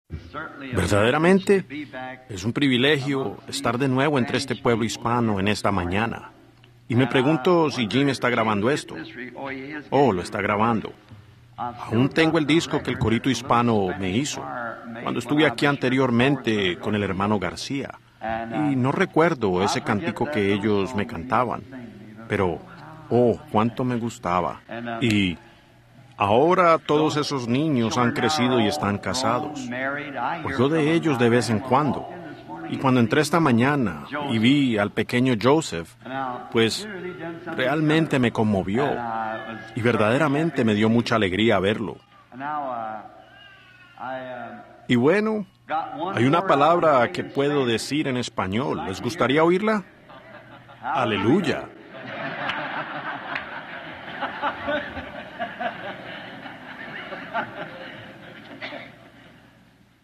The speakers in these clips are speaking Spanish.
Verdaderamente es un privilegio estar de nuevo entre este pueblo hispano en esta mañana. Y me pregunto si Jim está grabando esto. Oh, lo está grabando. Aún tengo el disco que el corito hispano me hizo cuando estuve aquí anteriormente con el hermano García. Y no recuerdo ese cantico que ellos me cantaban. Pero, oh, cuánto me gustaba. Y ahora todos esos niños han crecido y están casados. Oigo de ellos de vez en cuando. Y cuando entré esta mañana y vi al pequeño Joseph, pues realmente me conmovió y verdaderamente me dio mucha alegría verlo. Y bueno, hay una palabra que puedo decir en español. ¿Les gustaría oírla? Aleluya.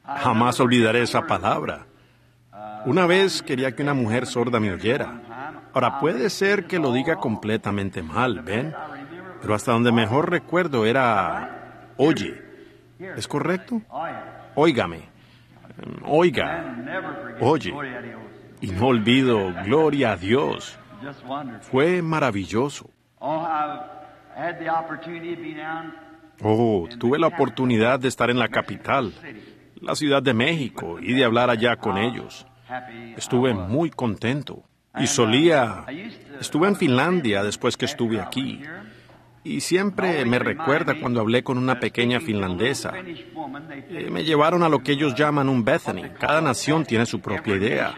Jamás olvidaré esa palabra. Una vez quería que una mujer sorda me oyera. Ahora, puede ser que lo diga completamente mal, ¿ven? Pero hasta donde mejor recuerdo era, oye. ¿Es correcto? Óigame. Oiga. Oye. Y no olvido, gloria a Dios. Fue maravilloso. Oh, tuve la oportunidad de estar en la capital, la Ciudad de México, y de hablar allá con ellos. Estuve muy contento. Y estuve en Finlandia después que estuve aquí. Y siempre me recuerda cuando hablé con una pequeña finlandesa. Me llevaron a lo que ellos llaman un Bethany. Cada nación tiene su propia idea.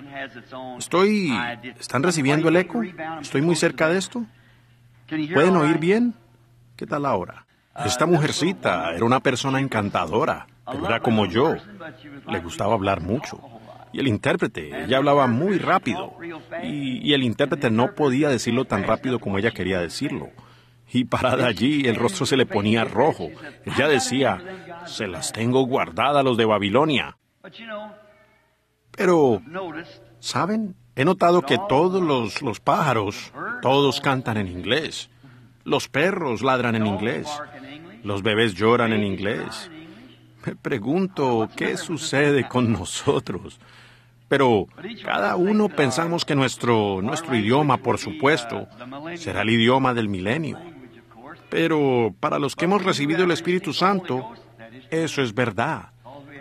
¿Están recibiendo el eco? ¿Estoy muy cerca de esto? ¿Pueden oír bien? ¿Qué tal ahora? Esta mujercita era una persona encantadora, pero era como yo. Le gustaba hablar mucho. Y el intérprete, ella hablaba muy rápido. Y el intérprete no podía decirlo tan rápido como ella quería decirlo. Y parada allí, el rostro se le ponía rojo. Ella decía, se las tengo guardadas los de Babilonia. Pero, ¿saben? He notado que todos los pájaros, todos cantan en inglés. Los perros ladran en inglés. Los bebés lloran en inglés. Me pregunto, ¿qué sucede con nosotros? Pero cada uno pensamos que nuestro idioma, por supuesto, será el idioma del milenio. Pero para los que hemos recibido el Espíritu Santo, eso es verdad,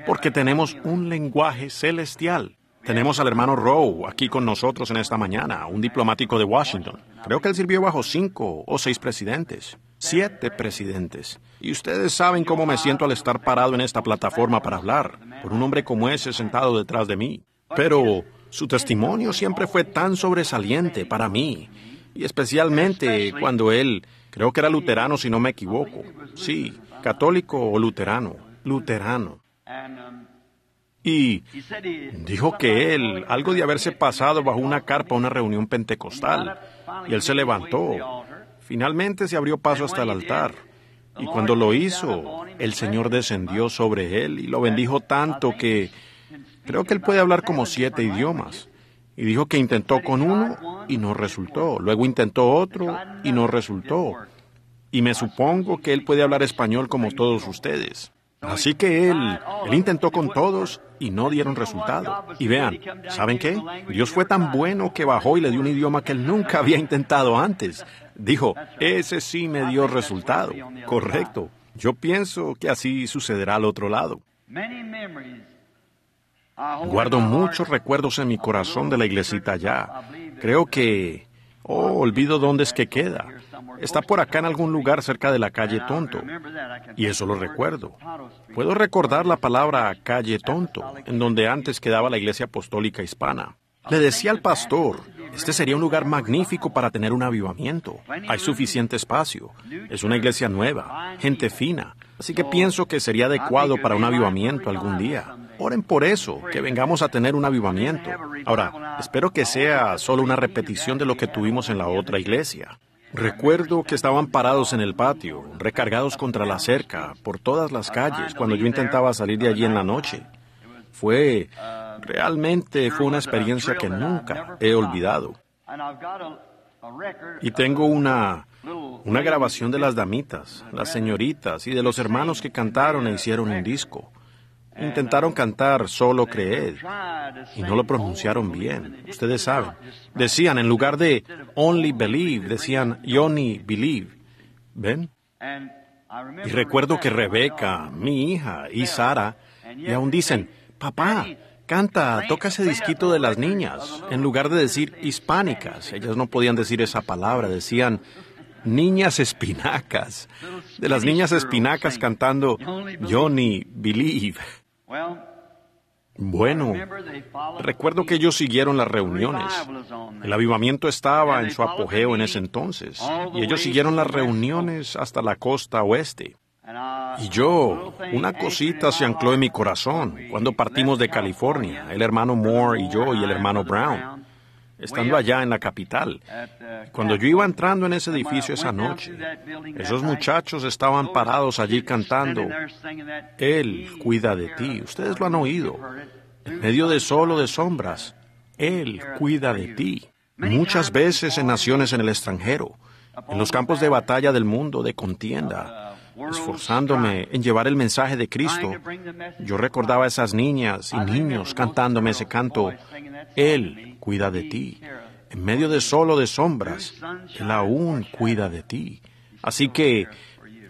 porque tenemos un lenguaje celestial. Tenemos al hermano Rowe aquí con nosotros en esta mañana, un diplomático de Washington. Creo que él sirvió bajo 5 o 6 presidentes, 7 presidentes. Y ustedes saben cómo me siento al estar parado en esta plataforma para hablar, por un hombre como ese sentado detrás de mí. Pero su testimonio siempre fue tan sobresaliente para mí, y especialmente cuando él, creo que era luterano si no me equivoco. Sí, católico o luterano. Y dijo que algo de haberse pasado bajo una carpa a una reunión pentecostal, y él se levantó. Finalmente se abrió paso hasta el altar, y cuando lo hizo, el Señor descendió sobre él y lo bendijo tanto que creo que él puede hablar como 7 idiomas. Y dijo que intentó con uno y no resultó. Luego intentó otro y no resultó. Y me supongo que él puede hablar español como todos ustedes. Así que él intentó con todos y no dieron resultado. Y vean, ¿saben qué? Dios fue tan bueno que bajó y le dio un idioma que él nunca había intentado antes. Dijo, ese sí me dio resultado. Correcto. Yo pienso que así sucederá al otro lado. Guardo muchos recuerdos en mi corazón de la iglesita allá. Creo que... olvido dónde es que queda. Está por acá en algún lugar cerca de la calle Tonto. Y eso lo recuerdo. Puedo recordar la palabra calle Tonto, en donde antes quedaba la iglesia apostólica hispana. Le decía al pastor, este sería un lugar magnífico para tener un avivamiento. Hay suficiente espacio. Es una iglesia nueva, gente fina. Así que pienso que sería adecuado para un avivamiento algún día. Oren por eso, que vengamos a tener un avivamiento. Ahora, espero que sea solo una repetición de lo que tuvimos en la otra iglesia. Recuerdo que estaban parados en el patio, recargados contra la cerca, por todas las calles, cuando yo intentaba salir de allí en la noche. Realmente fue una experiencia que nunca he olvidado. Y tengo una grabación de las damitas, las señoritas y de los hermanos que cantaron e hicieron un disco. Intentaron cantar Solo Creed y no lo pronunciaron bien. Ustedes saben. Decían, en lugar de Only Believe, decían Only Believe. ¿Ven? Y recuerdo que Rebeca, mi hija, y Sara, y aún dicen, papá, canta, toca ese disquito de las niñas. En lugar de decir hispánicas, ellas no podían decir esa palabra, decían niñas espinacas. De las niñas espinacas cantando Only Believe. Bueno, recuerdo que ellos siguieron las reuniones. El avivamiento estaba en su apogeo en ese entonces, y ellos siguieron las reuniones hasta la costa oeste. Y yo, una cosita se ancló en mi corazón cuando partimos de California, el hermano Moore y yo y el hermano Brown, estando allá en la capital. Cuando yo iba entrando en ese edificio esa noche, esos muchachos estaban parados allí cantando, Él cuida de ti. Ustedes lo han oído. En medio de solo de sombras, Él cuida de ti. Muchas veces en naciones en el extranjero, en los campos de batalla del mundo, de contienda, esforzándome en llevar el mensaje de Cristo, yo recordaba a esas niñas y niños cantándome ese canto, Él cuida de ti. En medio de solo de sombras, Él aún cuida de ti. Así que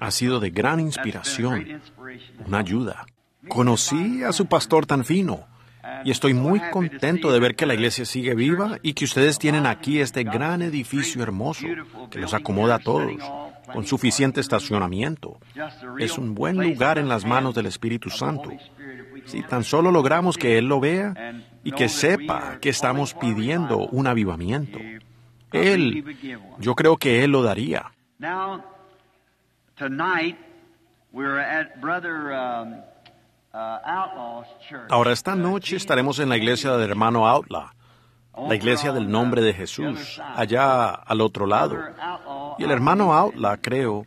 ha sido de gran inspiración, una ayuda. Conocí a su pastor tan fino y estoy muy contento de ver que la iglesia sigue viva y que ustedes tienen aquí este gran edificio hermoso que los acomoda a todos, con suficiente estacionamiento. Es un buen lugar en las manos del Espíritu Santo. Si tan solo logramos que Él lo vea y que sepa que estamos pidiendo un avivamiento, yo creo que Él lo daría. Ahora, esta noche estaremos en la iglesia del hermano Outlaw, la iglesia del nombre de Jesús, allá al otro lado. Y el hermano Outlaw, creo,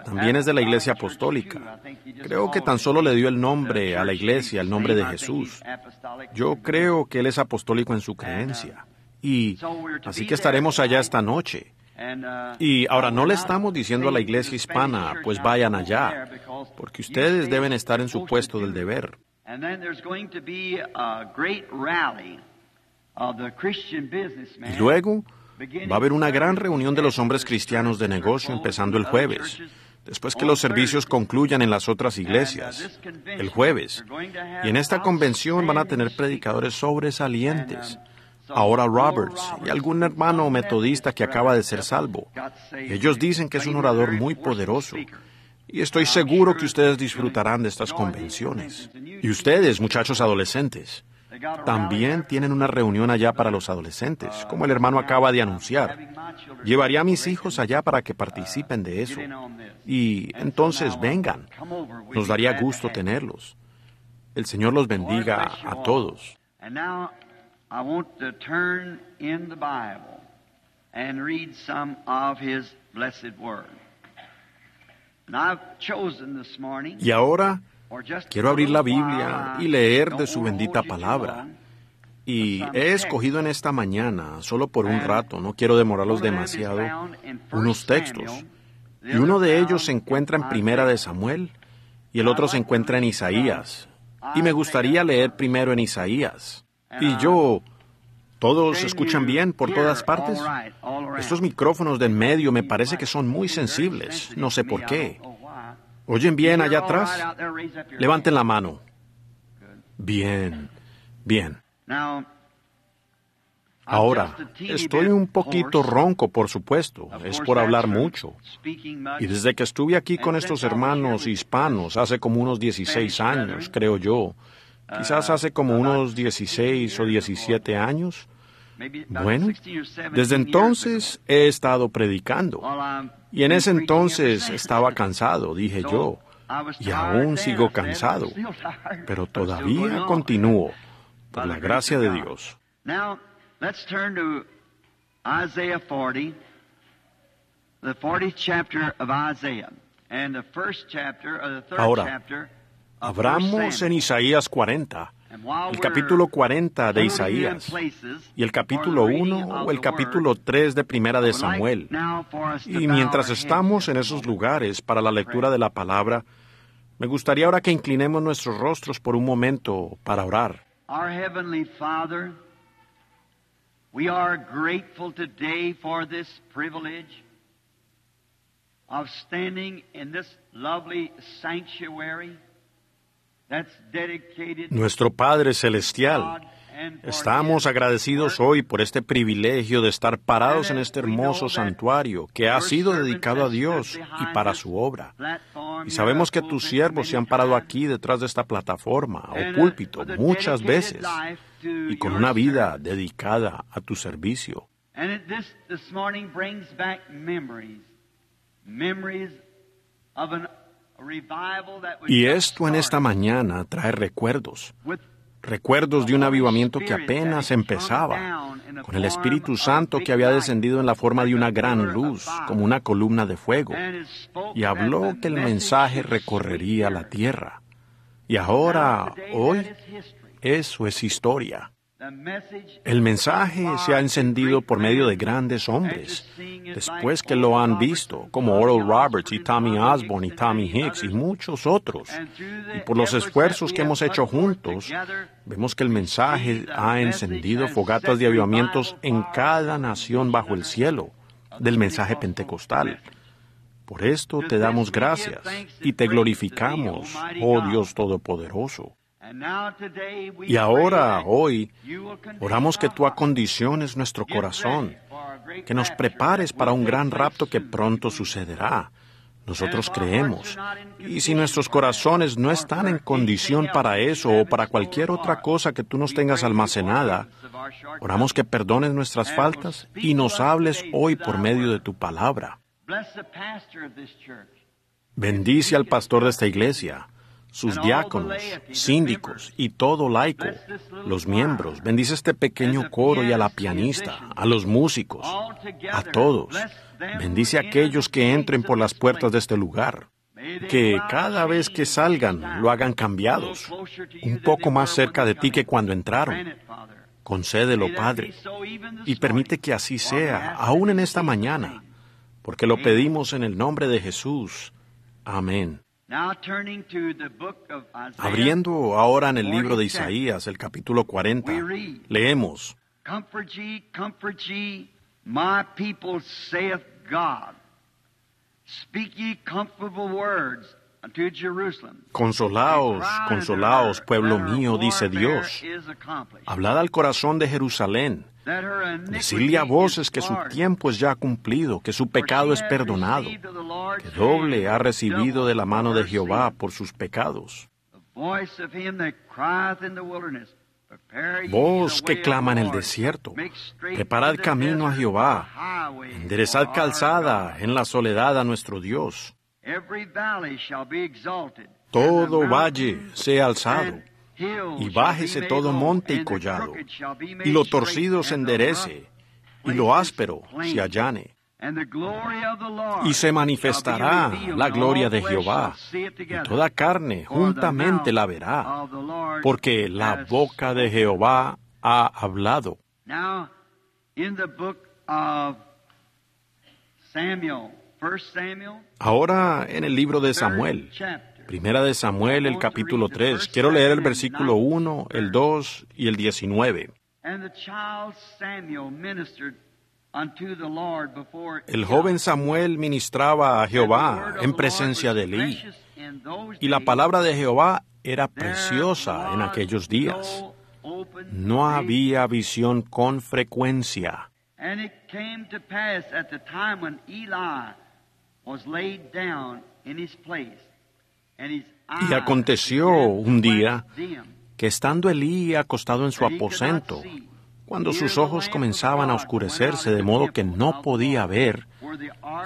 también es de la iglesia apostólica. Creo que tan solo le dio el nombre a la iglesia, el nombre de Jesús. Yo creo que él es apostólico en su creencia. Y así que estaremos allá esta noche. Y ahora no le estamos diciendo a la iglesia hispana, pues vayan allá, porque ustedes deben estar en su puesto del deber. Y luego va a haber una gran reunión de los hombres cristianos de negocio empezando el jueves, después que los servicios concluyan en las otras iglesias, el jueves. Y en esta convención van a tener predicadores sobresalientes. Ahora Roberts y algún hermano metodista que acaba de ser salvo. Ellos dicen que es un orador muy poderoso. Y estoy seguro que ustedes disfrutarán de estas convenciones. Y ustedes, muchachos adolescentes, también tienen una reunión allá para los adolescentes, como el hermano acaba de anunciar. Llevaré a mis hijos allá para que participen de eso. Y entonces vengan. Nos daría gusto tenerlos. El Señor los bendiga a todos. I want to turn in the Bible and read some of His blessed Word. And I've chosen this morning, y ahora quiero abrir la Biblia y leer de su bendita palabra. Y he escogido en esta mañana, solo por un rato, no quiero demorarlos demasiado, unos textos. Y uno de ellos se encuentra en Primera de Samuel y el otro se encuentra en Isaías. Y me gustaría leer primero en Isaías. Y ¿todos escuchan bien por todas partes? Estos micrófonos de en medio me parece que son muy sensibles, no sé por qué. ¿Oyen bien allá atrás? Levanten la mano. Bien, bien. Ahora, estoy un poquito ronco, por supuesto, es por hablar mucho. Y desde que estuve aquí con estos hermanos hispanos hace como unos 16 años, creo yo, quizás hace como unos 16 o 17 años. Bueno, desde entonces he estado predicando. Y en ese entonces estaba cansado, dije yo. Y aún sigo cansado. Pero todavía continúo, por la gracia de Dios. Now, let's turn to Isaiah 40, the 40th chapter of Isaiah, and the first chapter, or the third Ahora, chapter. abramos en Isaías 40, el capítulo 40 de Isaías, y el capítulo 1 o el capítulo 3 de Primera de Samuel. Y mientras estamos en esos lugares para la lectura de la palabra, Me gustaría ahora que inclinemos nuestros rostros por un momento para orar. Our Heavenly Father, we are grateful today for this privilege of standing in this lovely sanctuary that's dedicated Nuestro Padre to Celestial, God and for estamos His agradecidos work. hoy por este privilegio de estar parados en este hermoso santuario que ha sido dedicado a Dios y para su obra. Y sabemos que tus siervos se han parado aquí detrás de esta plataforma o púlpito muchas veces y con una vida dedicada a tu servicio. And this morning brings back memories of a revival that was Y just esto en esta started mañana trae recuerdos. with Recuerdos de un avivamiento que apenas empezaba, con el Espíritu Santo que había descendido en la forma de una gran luz, como una columna de fuego, y habló que el mensaje recorrería la tierra. Y ahora, hoy, eso es historia. El mensaje se ha encendido por medio de grandes hombres, después que lo han visto, como Oral Roberts y Tommy Osborne y Tommy Hicks y muchos otros. Y por los esfuerzos que hemos hecho juntos, vemos que el mensaje ha encendido fogatas de avivamientos en cada nación bajo el cielo, del mensaje pentecostal. Por esto te damos gracias y te glorificamos, oh Dios Todopoderoso. Y ahora, hoy, oramos que tú acondiciones nuestro corazón, que nos prepares para un gran rapto que pronto sucederá. Nosotros creemos. Y si nuestros corazones no están en condición para eso o para cualquier otra cosa que tú nos tengas almacenada, oramos que perdones nuestras faltas y nos hables hoy por medio de tu palabra. Bendice al pastor de esta iglesia, sus diáconos, síndicos y todo laico, los miembros. Bendice a este pequeño coro y a la pianista, a los músicos, a todos. Bendice a aquellos que entren por las puertas de este lugar. Que cada vez que salgan lo hagan cambiados, un poco más cerca de ti que cuando entraron. Concédelo, Padre, y permite que así sea, aún en esta mañana, porque lo pedimos en el nombre de Jesús. Amén. Abriendo ahora en el libro de Isaías, el capítulo 40, leemos: Comfort ye, my people, saith God. Speak ye comfortable words unto Jerusalem. Consolaos, consolaos, pueblo mío, dice Dios. Hablad al corazón de Jerusalén. Decidle a voces que su tiempo es ya cumplido, que su pecado es perdonado, que doble ha recibido de la mano de Jehová por sus pecados. Voz que clama en el desierto, preparad camino a Jehová, enderezad calzada en la soledad a nuestro Dios. Todo valle sea alzado, y bájese todo monte y collado, y lo torcido se enderece, y lo áspero se allane. Y se manifestará la gloria de Jehová, y toda carne juntamente la verá, porque la boca de Jehová ha hablado. Ahora en el libro de Samuel, Primera de Samuel, el capítulo 3. Quiero leer el versículo 1, el 2 y el 19. El joven Samuel ministraba a Jehová en presencia de Elí, y la palabra de Jehová era preciosa en aquellos días. No había visión con frecuencia. Y aconteció un día que estando Elí acostado en su aposento, cuando sus ojos comenzaban a oscurecerse de modo que no podía ver,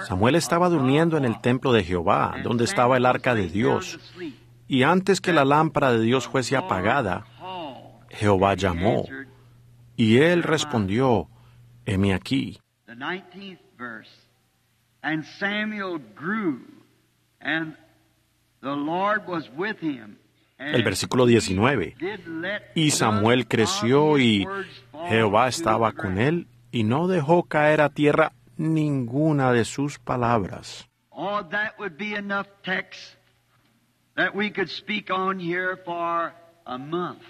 Samuel estaba durmiendo en el templo de Jehová, donde estaba el arca de Dios, y antes que la lámpara de Dios fuese apagada, Jehová llamó, y él respondió, heme aquí. And Samuel grew, and the Lord was with him. El versículo 19. Y Samuel creció y Jehová estaba con él y no dejó caer a tierra ninguna de sus palabras. Oh, that would be enough text that we could speak on here for a month.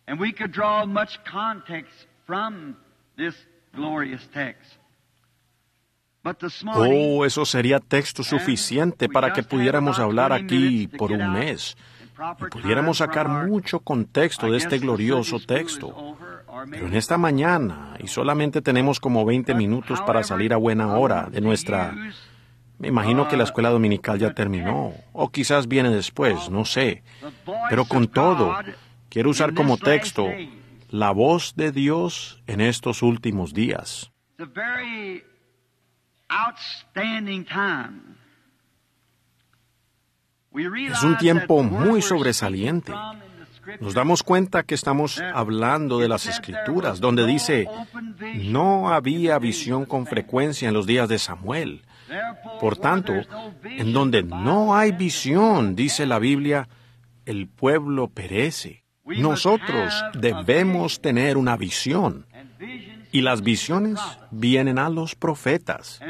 And we could draw much context from this glorious text. But this morning, Oh, eso sería texto suficiente para que pudiéramos hablar aquí por un mes y pudiéramos sacar mucho contexto de este glorioso texto. Pero en esta mañana, y solamente tenemos como 20 minutos para salir a buena hora de nuestra... Me imagino que la escuela dominical ya terminó, o quizás viene después, no sé. Pero con todo, quiero usar como texto la voz de Dios en estos últimos días. it's a very outstanding time. We Es un realize tiempo that the word muy we're sobresaliente. speaking from in the Scripture, Nos damos cuenta que estamos hablando de las Escrituras, donde dice, no había visión con frecuencia en los días de Samuel. Por tanto, en donde no hay visión, dice la Biblia, el pueblo perece. Nosotros debemos tener una visión, y las visiones vienen a los profetas,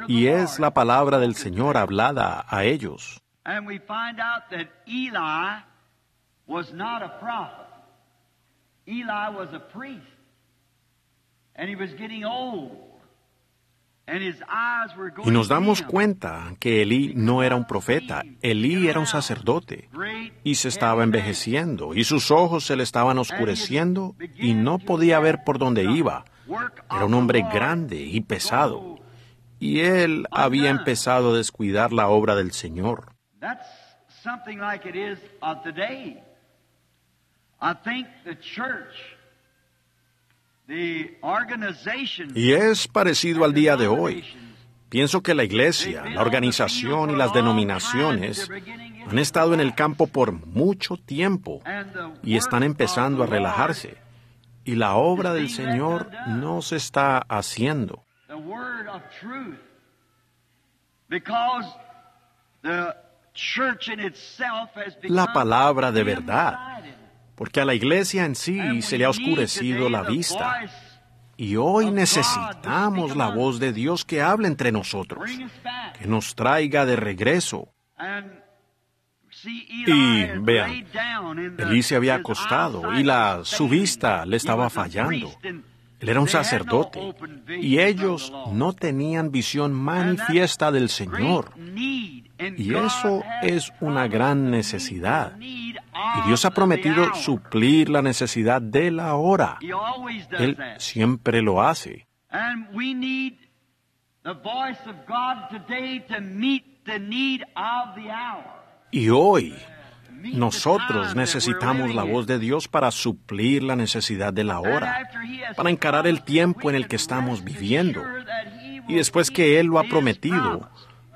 y es la palabra del Señor hablada a ellos. And we find out that Eli was not a prophet. Eli was a priest. And he was getting old. And his eyes were going Y nos damos dim. cuenta que Elí no era un profeta, Elí era un sacerdote, y se estaba envejeciendo, y sus ojos se le estaban oscureciendo, y no podía ver por dónde iba. Era un hombre grande y pesado, y él había empezado a descuidar la obra del Señor. That's something like it is today. I think the church, the organization, Y es parecido al día de hoy. Pienso que la iglesia, la organización y las denominaciones han estado en el campo por mucho tiempo y están empezando a relajarse. Y la obra del Señor no se está haciendo. the word of truth, because the church in itself has become La palabra de verdad. dim-sighted. Porque a la iglesia en sí se le ha oscurecido la vista. Y hoy necesitamos la voz de Dios que hable entre nosotros, que nos traiga de regreso. Y vean, Elí se había acostado y su vista le estaba fallando. Él era un sacerdote y ellos no tenían visión manifiesta del Señor. Y eso es una gran necesidad. Y Dios ha prometido suplir la necesidad de la hora. Él siempre lo hace. And we need the voice of God today to meet the need of the hour. Y hoy nosotros necesitamos la voz de Dios para suplir la necesidad de la hora, para encarar el tiempo en el que estamos viviendo. Y después que Él lo ha prometido,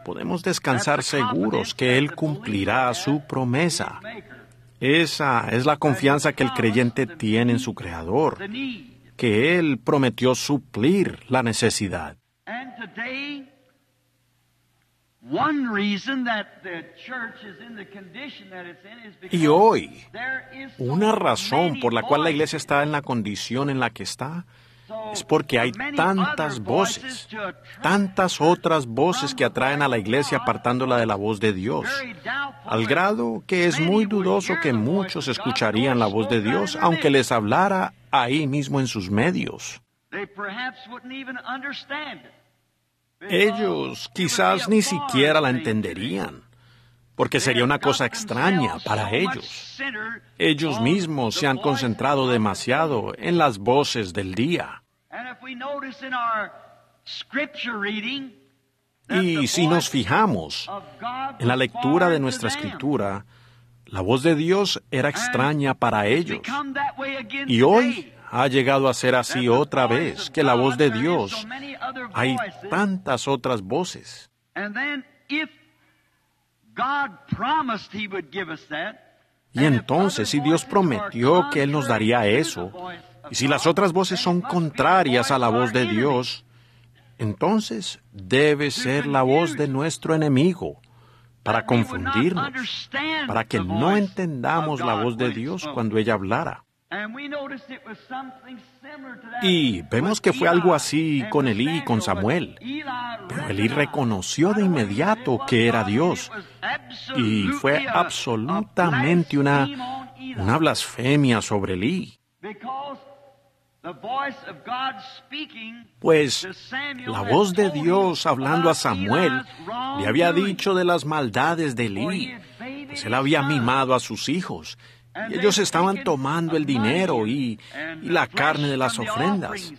podemos descansar seguros que Él cumplirá su promesa. Esa es la confianza que el creyente tiene en su Creador, que Él prometió suplir la necesidad. And today, one reason that the church is in the condition that it's in is because Y hoy, there is so una razón many por la cual la iglesia voices. está en la condición en la que está So es porque hay many tantas other voces, voices to attract tantas otras voces que atraen a la iglesia apartándola de la voz de Dios, very doubtful al grado que es muy dudoso que muchos escucharían la voz de Dios aunque les hablara ahí mismo en sus medios. They perhaps wouldn't even understand it. Ellos quizás ni siquiera la entenderían, porque sería una cosa extraña para ellos. Ellos mismos se han concentrado demasiado en las voces del día. Y si nos fijamos en la lectura de nuestra escritura, la voz de Dios era extraña para ellos. Y hoy ha llegado a ser así otra vez, que la voz de Dios, hay tantas otras voces. Y entonces, si Dios prometió que Él nos daría eso, y si las otras voces son contrarias a la voz de Dios, entonces debe ser la voz de nuestro enemigo, para confundirnos, para que no entendamos la voz de Dios cuando ella hablara. Y vemos que fue algo así con Elí y con Samuel. Pero Elí reconoció de inmediato que era Dios. Y fue absolutamente una blasfemia sobre Elí. Pues la voz de Dios hablando a Samuel le había dicho de las maldades de Elí, pues él había mimado a sus hijos, y ellos estaban tomando el dinero y la carne de las ofrendas.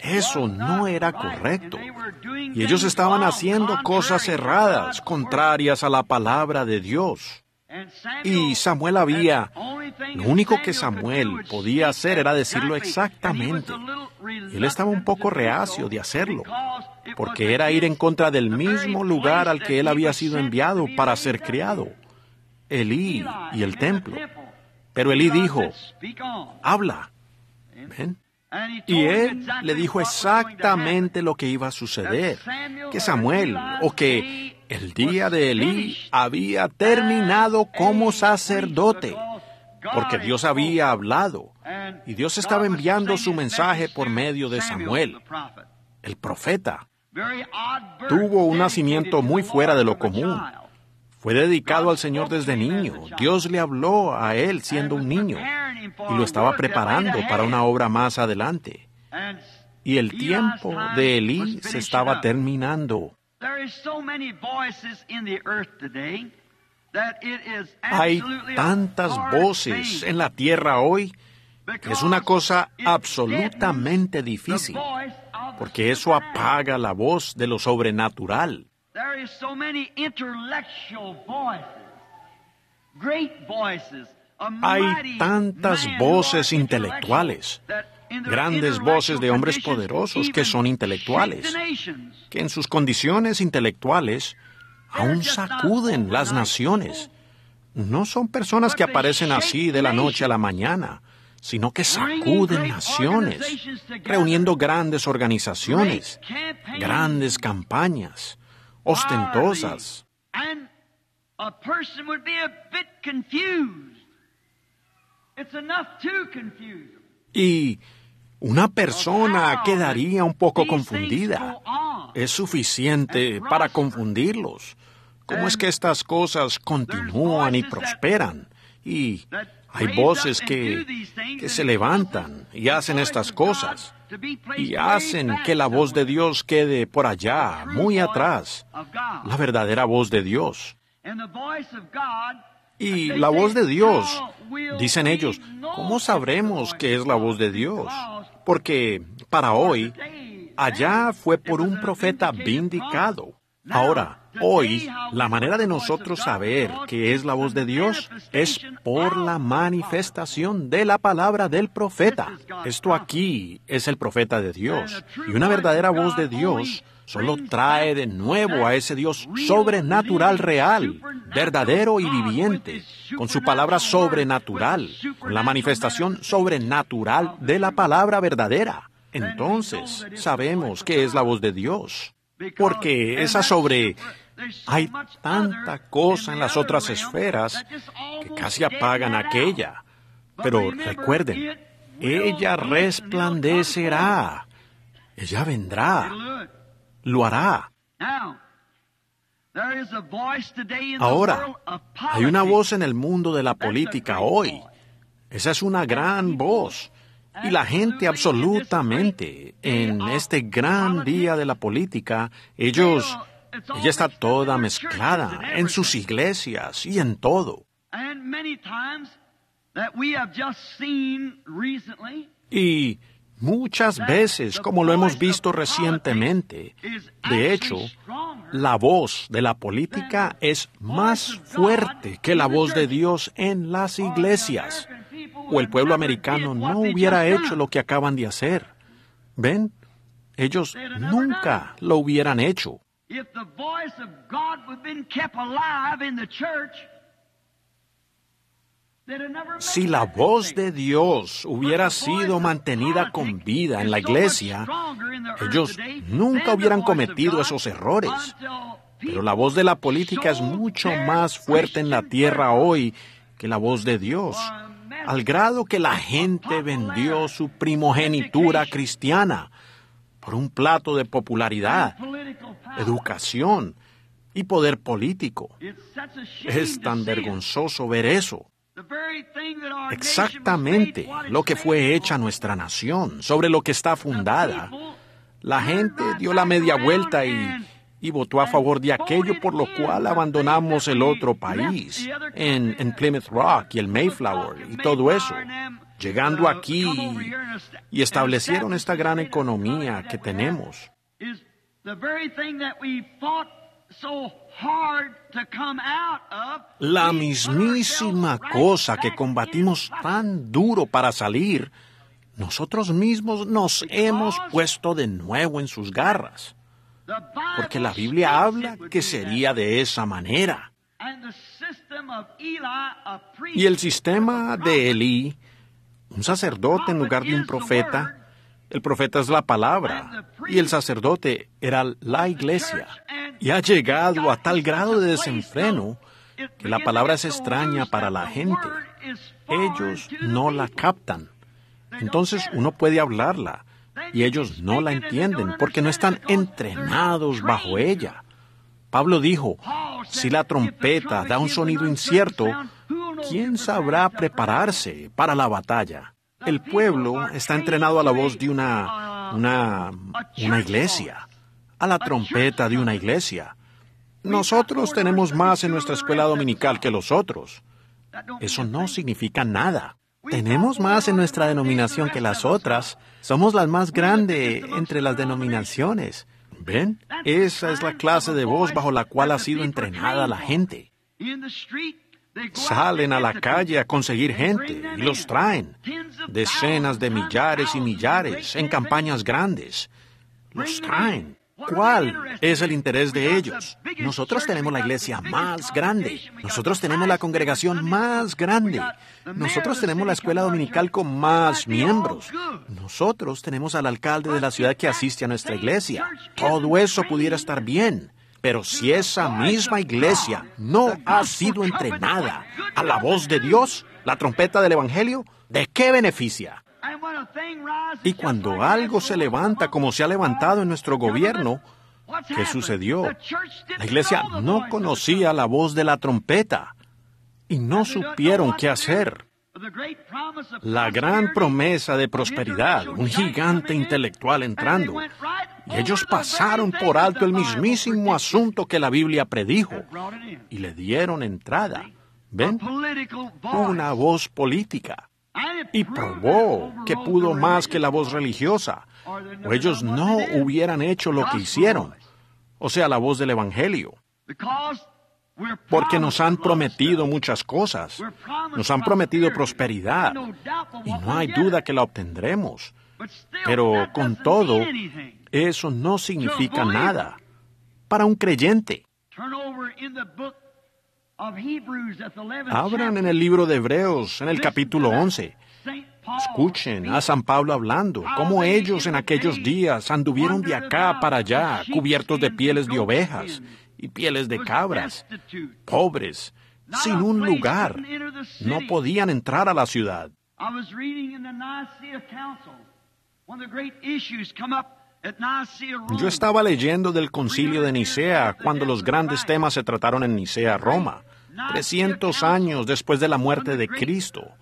Eso no era correcto. Y ellos estaban haciendo cosas erradas, contrarias a la palabra de Dios. Y Samuel lo único que Samuel podía hacer era decirlo exactamente. Y él estaba un poco reacio de hacerlo, porque era ir en contra del mismo lugar al que él había sido enviado para ser criado, Elí y el templo. Pero Elí dijo, habla. ¿Ven? Y él le dijo exactamente lo que iba a suceder, que Samuel, o que el día de Elí había terminado como sacerdote, porque Dios había hablado, y Dios estaba enviando su mensaje por medio de Samuel, el profeta. Tuvo un nacimiento muy fuera de lo común. Fue dedicado al Señor desde niño. Dios le habló a él siendo un niño y lo estaba preparando para una obra más adelante. Y el tiempo de Elí se estaba terminando. Hay tantas voces en la tierra hoy que es una cosa absolutamente difícil, porque eso apaga la voz de lo sobrenatural. Hay tantas voces intelectuales, grandes voces de hombres poderosos que son intelectuales, que en sus condiciones intelectuales aún sacuden las naciones. No son personas que aparecen así de la noche a la mañana, sino que sacuden naciones, reuniendo grandes organizaciones, grandes campañas, ostentosas. Y una persona quedaría un poco confundida. Es suficiente para confundirlos. ¿Cómo es que estas cosas continúan y prosperan? Y hay voces que se levantan y hacen estas cosas y hacen que la voz de Dios quede por allá, muy atrás, la verdadera voz de Dios. Y la voz de Dios, dicen ellos, ¿cómo sabremos que es la voz de Dios? Porque para hoy, allá fue por un profeta vindicado. Ahora, hoy, la manera de nosotros saber que es la voz de Dios es por la manifestación de la palabra del profeta. Esto aquí es el profeta de Dios. Y una verdadera voz de Dios solo trae de nuevo a ese Dios sobrenatural real, verdadero y viviente, con su palabra sobrenatural, con la manifestación sobrenatural de la palabra verdadera. Entonces, sabemos que es la voz de Dios. Porque hay tanta cosa en las otras esferas que casi apagan aquella. Pero recuerden, ella resplandecerá. Ella vendrá. Lo hará. Ahora, hay una voz en el mundo de la política hoy. Esa es una gran voz. Y la gente absolutamente, en este gran día de la política, ella está toda mezclada en sus iglesias y en todo. Y muchas veces, como lo hemos visto recientemente, de hecho, la voz de la política es más fuerte que la voz de Dios en las iglesias. O el pueblo americano no hubiera hecho lo que acaban de hacer. ¿Ven? Ellos nunca lo hubieran hecho. Si la voz de Dios hubiera sido mantenida con vida en la iglesia, ellos nunca hubieran cometido esos errores. Pero la voz de la política es mucho más fuerte en la tierra hoy que la voz de Dios, al grado que la gente vendió su primogenitura cristiana por un plato de popularidad, educación y poder político. Es tan vergonzoso ver eso. Exactamente lo que fue hecha nuestra nación, sobre lo que está fundada. La gente dio la media vuelta y votó a favor de aquello por lo cual abandonamos el otro país, en Plymouth Rock y el Mayflower y todo eso, llegando aquí y establecieron esta gran economía que tenemos. La mismísima cosa que combatimos tan duro para salir, nosotros mismos nos hemos puesto de nuevo en sus garras. Porque la Biblia habla que sería de esa manera. Y el sistema de Elí, un sacerdote en lugar de un profeta, el profeta es la palabra, y el sacerdote era la iglesia. Y ha llegado a tal grado de desenfreno que la palabra es extraña para la gente. Ellos no la captan. Entonces uno puede hablarla, y ellos no la entienden porque no están entrenados bajo ella. Pablo dijo, si la trompeta da un sonido incierto, ¿quién sabrá prepararse para la batalla? El pueblo está entrenado a la voz de una iglesia, a la trompeta de una iglesia. Nosotros tenemos más en nuestra escuela dominical que los otros. Eso no significa nada. Tenemos más en nuestra denominación que las otras. Somos las más grandes entre las denominaciones. ¿Ven? Esa es la clase de voz bajo la cual ha sido entrenada la gente. Salen a la calle a conseguir gente y los traen. Decenas de millares y millares en campañas grandes. Los traen. ¿Cuál es el interés de ellos? Nosotros tenemos la iglesia más grande. Nosotros tenemos la congregación más grande. Nosotros tenemos la escuela dominical con más miembros. Nosotros tenemos al alcalde de la ciudad que asiste a nuestra iglesia. Todo eso pudiera estar bien. Pero si esa misma iglesia no ha sido entrenada a la voz de Dios, la trompeta del Evangelio, ¿de qué beneficia? Y cuando algo se levanta como se ha levantado en nuestro gobierno, ¿qué sucedió? La iglesia no conocía la voz de la trompeta y no supieron qué hacer. La gran promesa de prosperidad, un gigante intelectual entrando, y ellos pasaron por alto el mismísimo asunto que la Biblia predijo y le dieron entrada. ¿Ven? Una voz política. Y probó que pudo más que la voz religiosa, o ellos no hubieran hecho lo que hicieron, o sea, la voz del Evangelio. Porque nos han prometido muchas cosas, nos han prometido prosperidad, y no hay duda que la obtendremos. Pero con todo, eso no significa nada para un creyente. Abran en el libro de Hebreos, en el capítulo 11. Escuchen a San Pablo hablando, cómo ellos en aquellos días anduvieron de acá para allá, cubiertos de pieles de ovejas y pieles de cabras, pobres, sin un lugar. No podían entrar a la ciudad. Yo estaba leyendo del concilio de Nicea cuando los grandes temas se trataron en Nicea, Roma. 300 años después de la muerte de Cristo,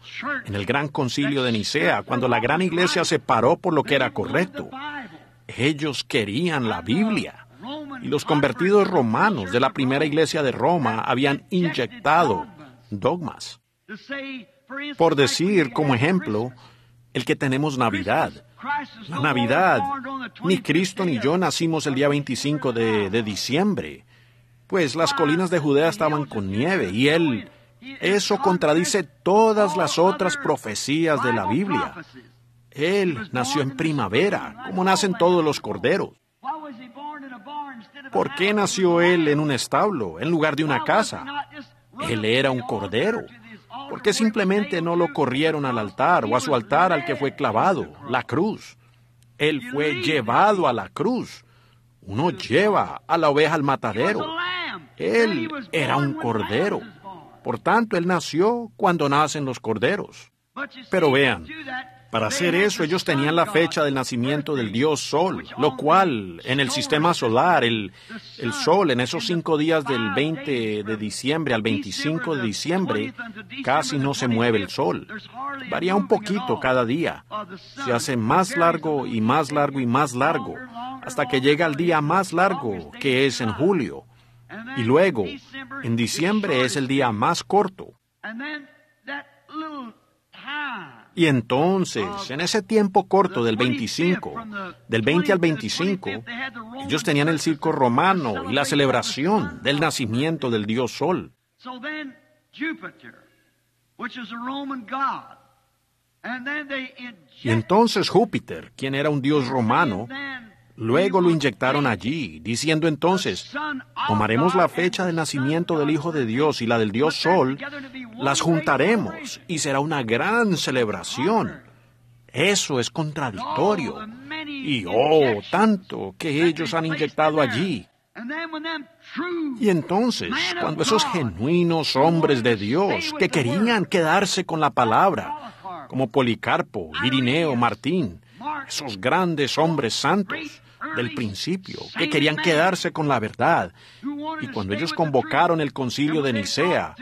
en el gran concilio de Nicea, cuando la gran iglesia se paró por lo que era correcto. Ellos querían la Biblia. Y los convertidos romanos de la primera iglesia de Roma habían inyectado dogmas. Por decir, como ejemplo, el que tenemos Navidad. La Navidad, ni Cristo ni yo nacimos el día 25 de diciembre. Pues las colinas de Judea estaban con nieve y eso contradice todas las otras profecías de la Biblia. Él nació en primavera, como nacen todos los corderos. ¿Por qué nació él en un establo, en lugar de una casa? Él era un cordero. ¿Por qué simplemente no lo corrieron al altar o a su altar al que fue clavado, la cruz? Él fue llevado a la cruz. Uno lleva a la oveja al matadero. Él era un cordero. Por tanto, él nació cuando nacen los corderos. Pero vean, para hacer eso ellos tenían la fecha del nacimiento del dios Sol, lo cual en el sistema solar, el Sol en esos 5 días del 20 de diciembre al 25 de diciembre, casi no se mueve el Sol. Varía un poquito cada día. Se hace más largo y más largo y más largo, hasta que llega el día más largo, que es en julio. Y luego, en diciembre es el día más corto. Y entonces, en ese tiempo corto del 25, del 20 al 25, ellos tenían el circo romano y la celebración del nacimiento del dios Sol. Y entonces Júpiter, quien era un dios romano, luego lo inyectaron allí, diciendo entonces, tomaremos la fecha del nacimiento del Hijo de Dios y la del Dios Sol, las juntaremos y será una gran celebración. Eso es contradictorio. Y tanto que ellos han inyectado allí. Y entonces, cuando esos genuinos hombres de Dios que querían quedarse con la palabra, como Policarpo, Irineo, Martín, esos grandes hombres santos del principio, que querían quedarse con la verdad. Y cuando ellos convocaron el concilio de Nicea,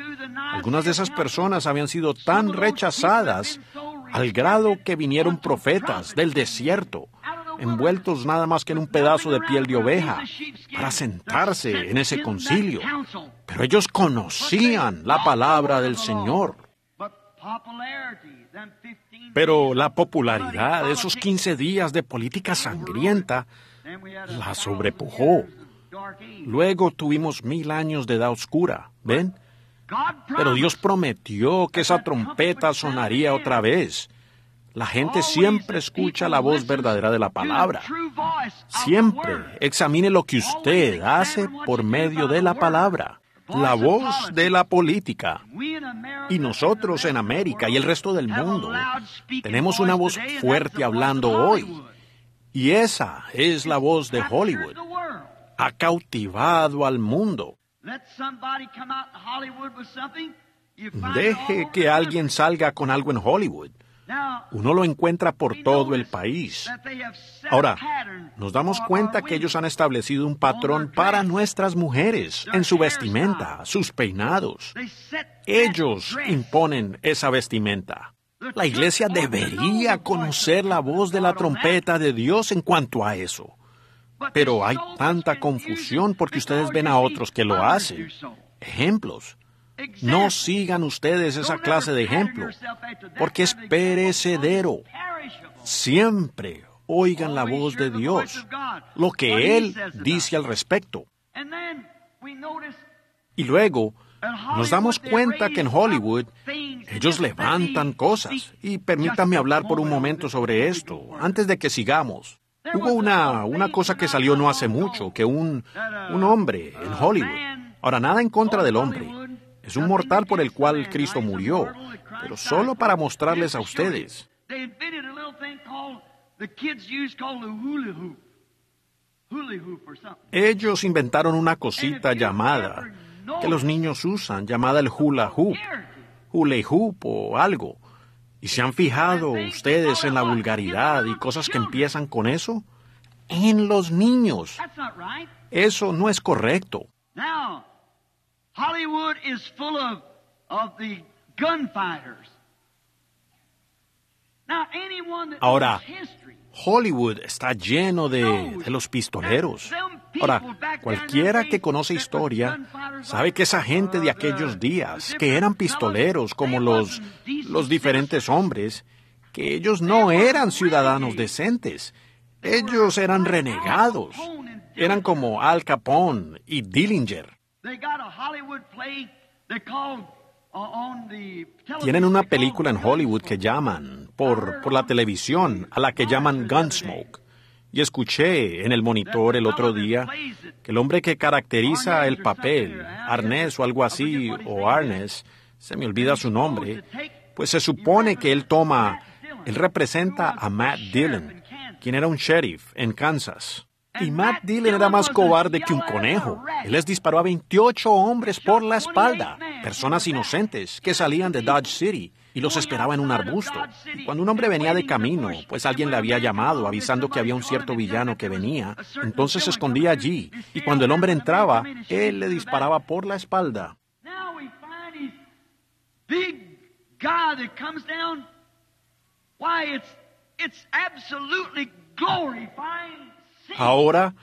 algunas de esas personas habían sido tan rechazadas al grado que vinieron profetas del desierto, envueltos nada más que en un pedazo de piel de oveja, para sentarse en ese concilio. Pero ellos conocían la palabra del Señor. Pero la popularidad de esos 15 días de política sangrienta la sobrepujó. Luego tuvimos 1000 años de edad oscura, ¿ven? Pero Dios prometió que esa trompeta sonaría otra vez. La gente siempre escucha la voz verdadera de la palabra. Siempre examine lo que usted hace por medio de la palabra. La voz de la política. Y nosotros en América y el resto del mundo tenemos una voz fuerte hablando hoy. Y esa es la voz de Hollywood. Ha cautivado al mundo. Deje que alguien salga con algo en Hollywood. Uno lo encuentra por todo el país. Ahora, nos damos cuenta que ellos han establecido un patrón para nuestras mujeres en su vestimenta, sus peinados. Ellos imponen esa vestimenta. La iglesia debería conocer la voz de la trompeta de Dios en cuanto a eso. Pero hay tanta confusión porque ustedes ven a otros que lo hacen. Ejemplos. No sigan ustedes esa clase de ejemplo, porque es perecedero. Siempre oigan la voz de Dios, lo que Él dice al respecto. Y luego nos damos cuenta que en Hollywood ellos levantan cosas. Y permítanme hablar por un momento sobre esto, antes de que sigamos. Hubo una cosa que salió no hace mucho, que un hombre en Hollywood. Ahora, nada en contra del hombre. Es un mortal por el cual Cristo murió, pero solo para mostrarles a ustedes. Ellos inventaron una cosita llamada, que los niños usan, llamada el hula hoop o algo. ¿Y se han fijado ustedes en la vulgaridad y cosas que empiezan con eso? En los niños. Eso no es correcto. Hollywood is full of the gunfighters. Now, anyone that Ahora, knows history, Hollywood está lleno de los pistoleros. Ahora, cualquiera que conoce historia sabe que esa gente de aquellos días, que eran pistoleros como los diferentes hombres, que ellos no eran ciudadanos decentes. Ellos eran renegados. Eran como Al Capone y Dillinger. Tienen una película en Hollywood que llaman, por la televisión, a la que llaman Gunsmoke. Y escuché en el monitor el otro día que el hombre que caracteriza el papel, Arnés o algo así, o Arnés, se me olvida su nombre, pues se supone que él representa a Matt Dillon, quien era un sheriff en Kansas. Y Matt Dillon era más cobarde que un conejo. Él les disparó a 28 hombres por la espalda, personas inocentes que salían de Dodge City. y los esperaba en un arbusto. Y cuando un hombre venía de camino, pues alguien le había llamado avisando que había un cierto villano que venía, entonces se escondía allí, y cuando el hombre entraba, él le disparaba por la espalda. Ahora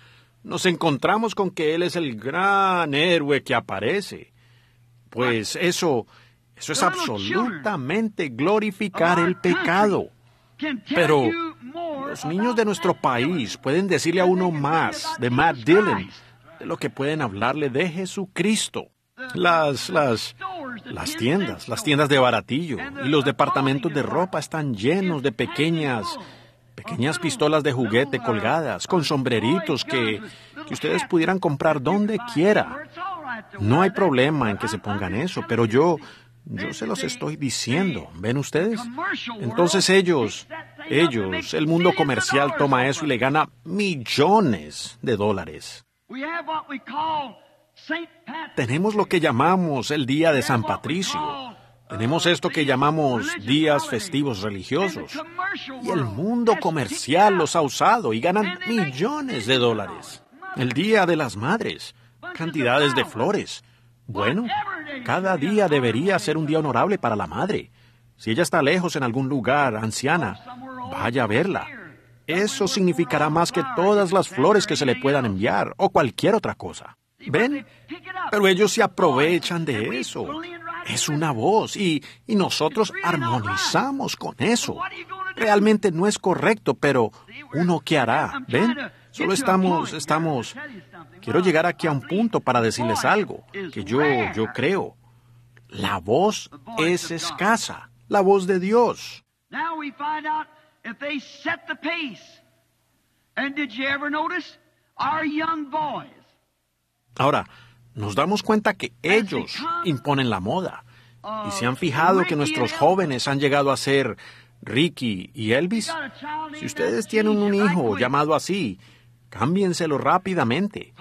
nos encontramos con que él es el gran héroe que aparece. Pues eso es absolutamente glorificar el pecado. Pero los niños de nuestro país pueden decirle a uno más de Matt Dillon de lo que pueden hablarle de Jesucristo. Las tiendas de baratillo y los departamentos de ropa están llenos de pequeñas pistolas de juguete colgadas, con sombreritos que ustedes pudieran comprar donde quiera. No hay problema en que se pongan eso, pero yo se los estoy diciendo, ¿ven ustedes? Entonces ellos, el mundo comercial toma eso y le gana millones de dólares. Tenemos lo que llamamos el Día de San Patricio. Tenemos esto que llamamos días festivos religiosos. Y el mundo comercial los ha usado y ganan millones de dólares. El Día de las Madres, cantidades de flores. Bueno, cada día debería ser un día honorable para la madre. Si ella está lejos en algún lugar, anciana, vaya a verla. Eso significará más que todas las flores que se le puedan enviar o cualquier otra cosa. ¿Ven? Pero ellos se aprovechan de eso. Es una voz y nosotros armonizamos con eso. Realmente no es correcto, pero ¿uno qué hará? ¿Ven? Solo estamos... Quiero llegar aquí a un punto para decirles algo que yo creo. La voz es escasa, la voz de Dios. Now we find out if they set the pace. And did you ever notice our young boys? Ahora, nos damos cuenta que ellos imponen la moda. ¿Y se han fijado que nuestros jóvenes han llegado a ser Ricky y Elvis? Si ustedes tienen un hijo llamado así, cámbienselo rápidamente.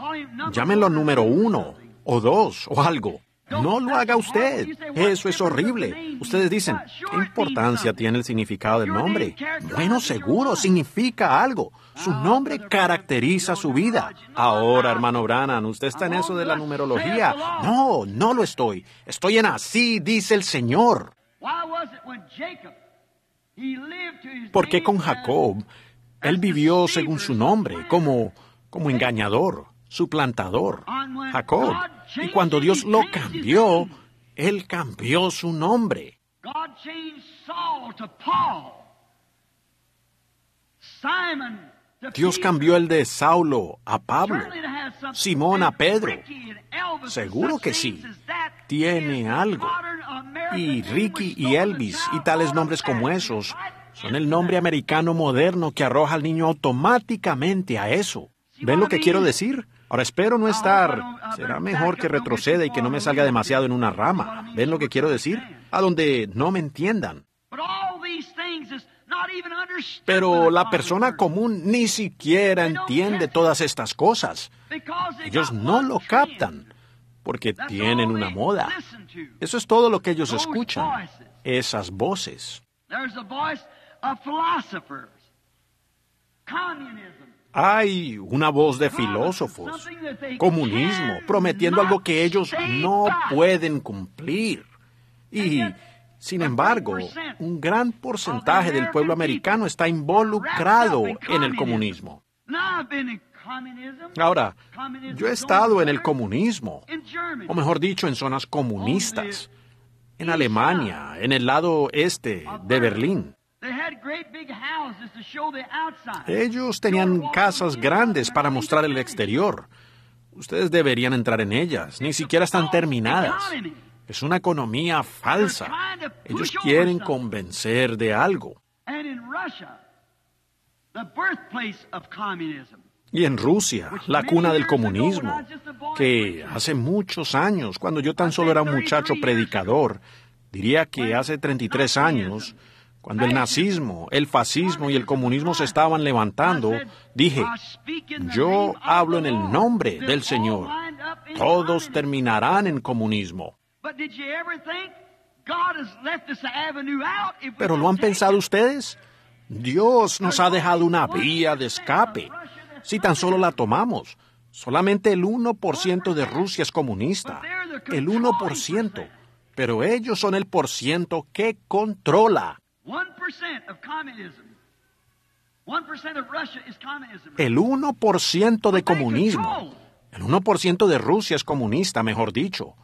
Llámenlo número 1 o 2 o algo. No lo haga usted. Eso es horrible. Ustedes dicen, ¿qué importancia tiene el significado del nombre? Bueno, seguro, significa algo. Su nombre caracteriza su vida. Ahora, hermano Branham, ¿usted está en eso de la numerología? No, no lo estoy. Estoy en así, dice el Señor. ¿Por qué con Jacob? Él vivió según su nombre, como engañador, suplantador, Jacob. Y cuando Dios lo cambió, Él cambió su nombre. Dios cambió el de Saulo a Pablo, Simón a Pedro. Seguro que sí. Tiene algo. Y Ricky y Elvis y tales nombres como esos son el nombre americano moderno que arroja al niño automáticamente a eso. ¿Ven lo que quiero decir? Ahora espero no estar... Será mejor que retroceda y que no me salga demasiado en una rama. ¿Ven lo que quiero decir? A donde no me entiendan. Pero la persona común ni siquiera entiende todas estas cosas. Ellos no lo captan porque tienen una moda. Eso es todo lo que ellos escuchan. Esas voces. Hay una voz de filósofos, comunismo, prometiendo algo que ellos no pueden cumplir. Y, sin embargo, un gran porcentaje del pueblo americano está involucrado en el comunismo. Ahora, yo he estado en el comunismo, o mejor dicho, en zonas comunistas, en Alemania, en el lado este de Berlín. Ellos tenían casas grandes para mostrar el exterior. Ustedes deberían entrar en ellas. Ni siquiera están terminadas. Es una economía falsa. Ellos quieren convencer de algo. Y en Rusia, la cuna del comunismo, que hace muchos años, cuando yo tan solo era un muchacho predicador, diría que hace 33 años, cuando el nazismo, el fascismo y el comunismo se estaban levantando, dije, yo hablo en el nombre del Señor. Todos terminarán en comunismo. ¿Pero lo han pensado ustedes? Dios nos ha dejado una vía de escape. Si tan solo la tomamos, solamente el 1% de Rusia es comunista. El 1%. Pero ellos son el % que controla. El 1% de comunismo. El 1% de Rusia es comunista, mejor dicho.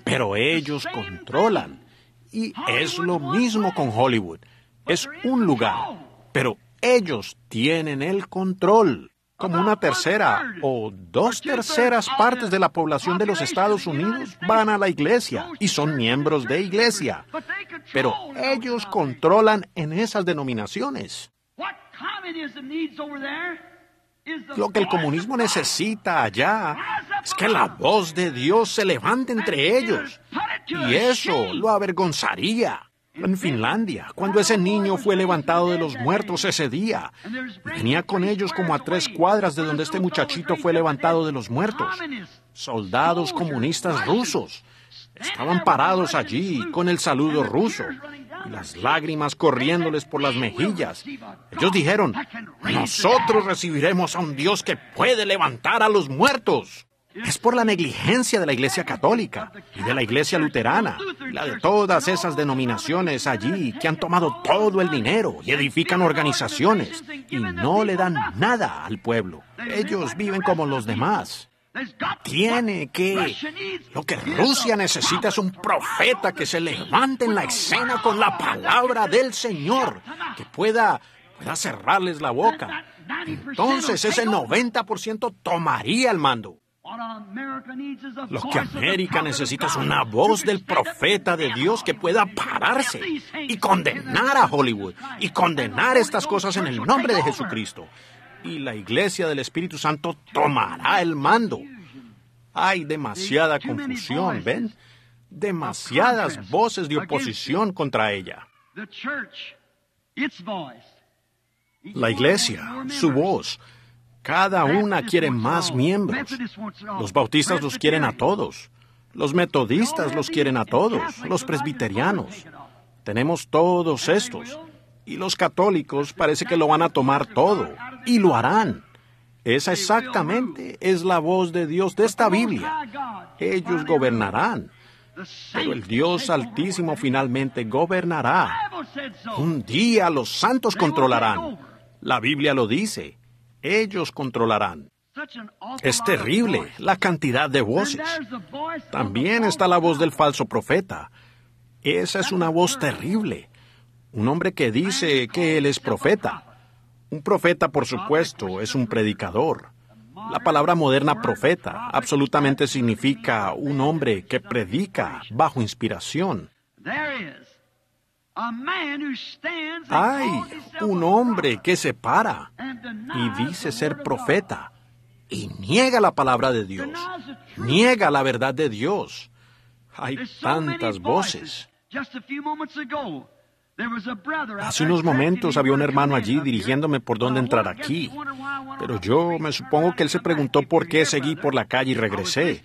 Pero ellos controlan. Y es lo mismo con Hollywood. Es un lugar. Pero ellos tienen el control. Como una tercera o 2/3 partes de la población de los Estados Unidos van a la iglesia y son miembros de iglesia. Pero ellos controlan en esas denominaciones. Lo que el comunismo necesita allá es que la voz de Dios se levante entre ellos. Y eso lo avergonzaría. En Finlandia, cuando ese niño fue levantado de los muertos ese día, venía con ellos como a 3 cuadras de donde este muchachito fue levantado de los muertos. Soldados comunistas rusos estaban parados allí con el saludo ruso y las lágrimas corriéndoles por las mejillas. Ellos dijeron: nosotros recibiremos a un Dios que puede levantar a los muertos. Es por la negligencia de la Iglesia Católica y de la Iglesia Luterana, y la de todas esas denominaciones allí que han tomado todo el dinero y edifican organizaciones y no le dan nada al pueblo. Ellos viven como los demás. Lo que Rusia necesita es un profeta que se levante en la escena con la palabra del Señor, que pueda cerrarles la boca. Entonces ese 90% tomaría el mando. Lo que América necesita es una voz del profeta de Dios que pueda pararse y condenar a Hollywood y condenar estas cosas en el nombre de Jesucristo. Y la Iglesia del Espíritu Santo tomará el mando. Hay demasiada confusión, ¿ven? Demasiadas voces de oposición contra ella. La Iglesia, su voz. Cada una quiere más miembros. Los bautistas los quieren a todos. Los metodistas los quieren a todos. Los presbiterianos. Tenemos todos estos. Y los católicos parece que lo van a tomar todo. Y lo harán. Esa exactamente es la voz de Dios de esta Biblia. Ellos gobernarán. Pero el Dios Altísimo finalmente gobernará. Un día los santos controlarán. La Biblia lo dice. Ellos controlarán. Es terrible la cantidad de voces. También está la voz del falso profeta. Esa es una voz terrible. Un hombre que dice que él es profeta. Un profeta, por supuesto, es un predicador. La palabra moderna profeta absolutamente significa un hombre que predica bajo inspiración. Hay un hombre que se para y dice ser profeta y niega la palabra de Dios, niega la verdad de Dios. Hay tantas voces. Hace unos momentos había un hermano allí dirigiéndome por dónde entrar aquí, pero yo me supongo que él se preguntó por qué seguí por la calle y regresé.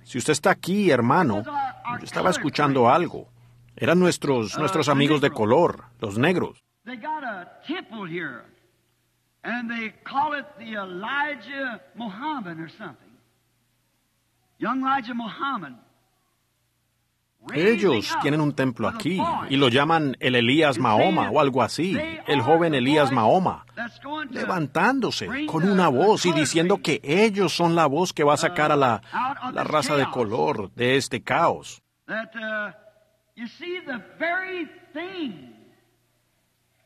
Si usted está aquí, hermano, yo estaba escuchando algo. Eran nuestros amigos de color, los negros. They got a temple here, and they call it the Elijah Muhammad or something. Young Elijah Muhammad. Ellos tienen un templo aquí y lo llaman el Elías Mahoma o algo así, el joven Elías Mahoma, levantándose con una voz y diciendo que ellos son la voz que va a sacar a la raza de color de este caos. You see the very thing.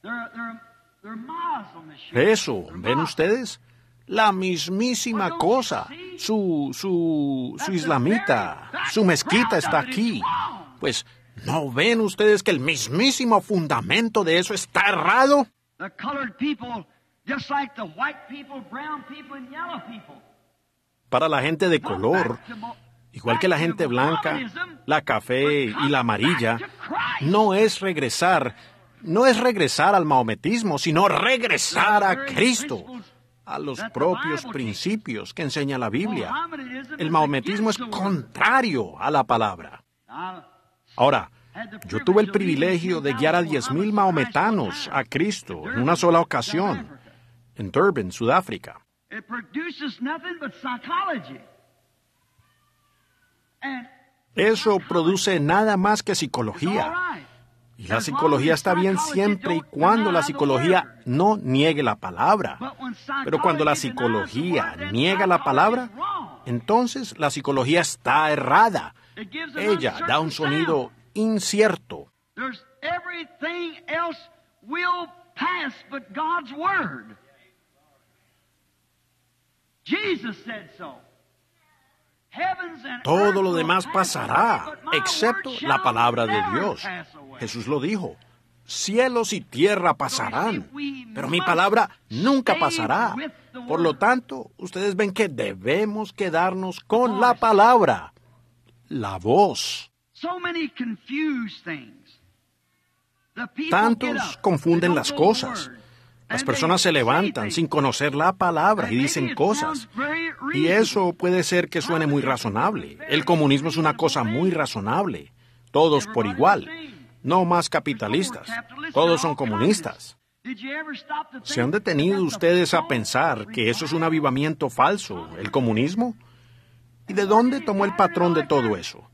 They're Muslims. Eso, ¿ven ustedes? La mismísima cosa. Su islamita, su mezquita está aquí. Pues, ¿no ven ustedes que el mismísimo fundamento de eso está errado? The colored people, just like the white people, brown people, and yellow people. Para la gente de color, igual que la gente blanca, la café y la amarilla, no es regresar al maometismo, sino regresar a Cristo, a los propios principios que enseña la Biblia. El maometismo es contrario a la palabra. Ahora, Yo tuve el privilegio de guiar a 10,000 maometanos a Cristo en una sola ocasión, en Durban, Sudáfrica. It produces nothing but psychology. And Eso produce nada más que psicología. Y la psicología está bien siempre y cuando la psicología no niegue la palabra. Pero cuando la psicología niega la palabra, entonces la psicología está errada. Ella da un sonido incierto. there's everything else will pass but God's word. Jesus said so. Heavens and Todo earth lo will demás pass pasará, away, but my excepto word la shall palabra de never Dios. pass away. Jesús lo dijo. Cielos y tierra pasarán, pero mi palabra nunca pasará. Por lo tanto, ustedes ven que debemos quedarnos con la palabra, la voz. So many confused things. The people get Tantos up, confunden they don't las know the cosas. word, Las and personas they se levantan say things. sin conocer la palabra y dicen cosas. Y eso puede ser que suene muy razonable. El comunismo es una cosa muy razonable. Todos por igual. No más capitalistas. Todos son comunistas. ¿Se han detenido ustedes a pensar que eso es un avivamiento falso, el comunismo? ¿Y de dónde tomó el patrón de todo eso?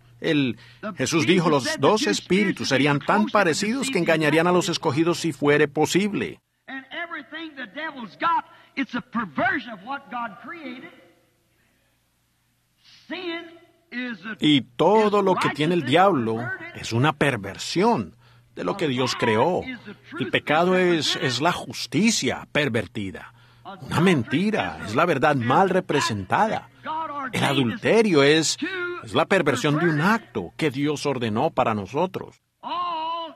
Jesús dijo, los dos espíritus serían tan parecidos que engañarían a los escogidos si fuere posible. And everything the devil's got, it's a perversion of what God created. Sin is a, Y todo is lo que tiene el righteousness diablo perverted. es una perversión de lo que Dios creó. El pecado es la justicia pervertida. Una mentira es la verdad mal representada. El adulterio es la perversión de un acto que Dios ordenó para nosotros. All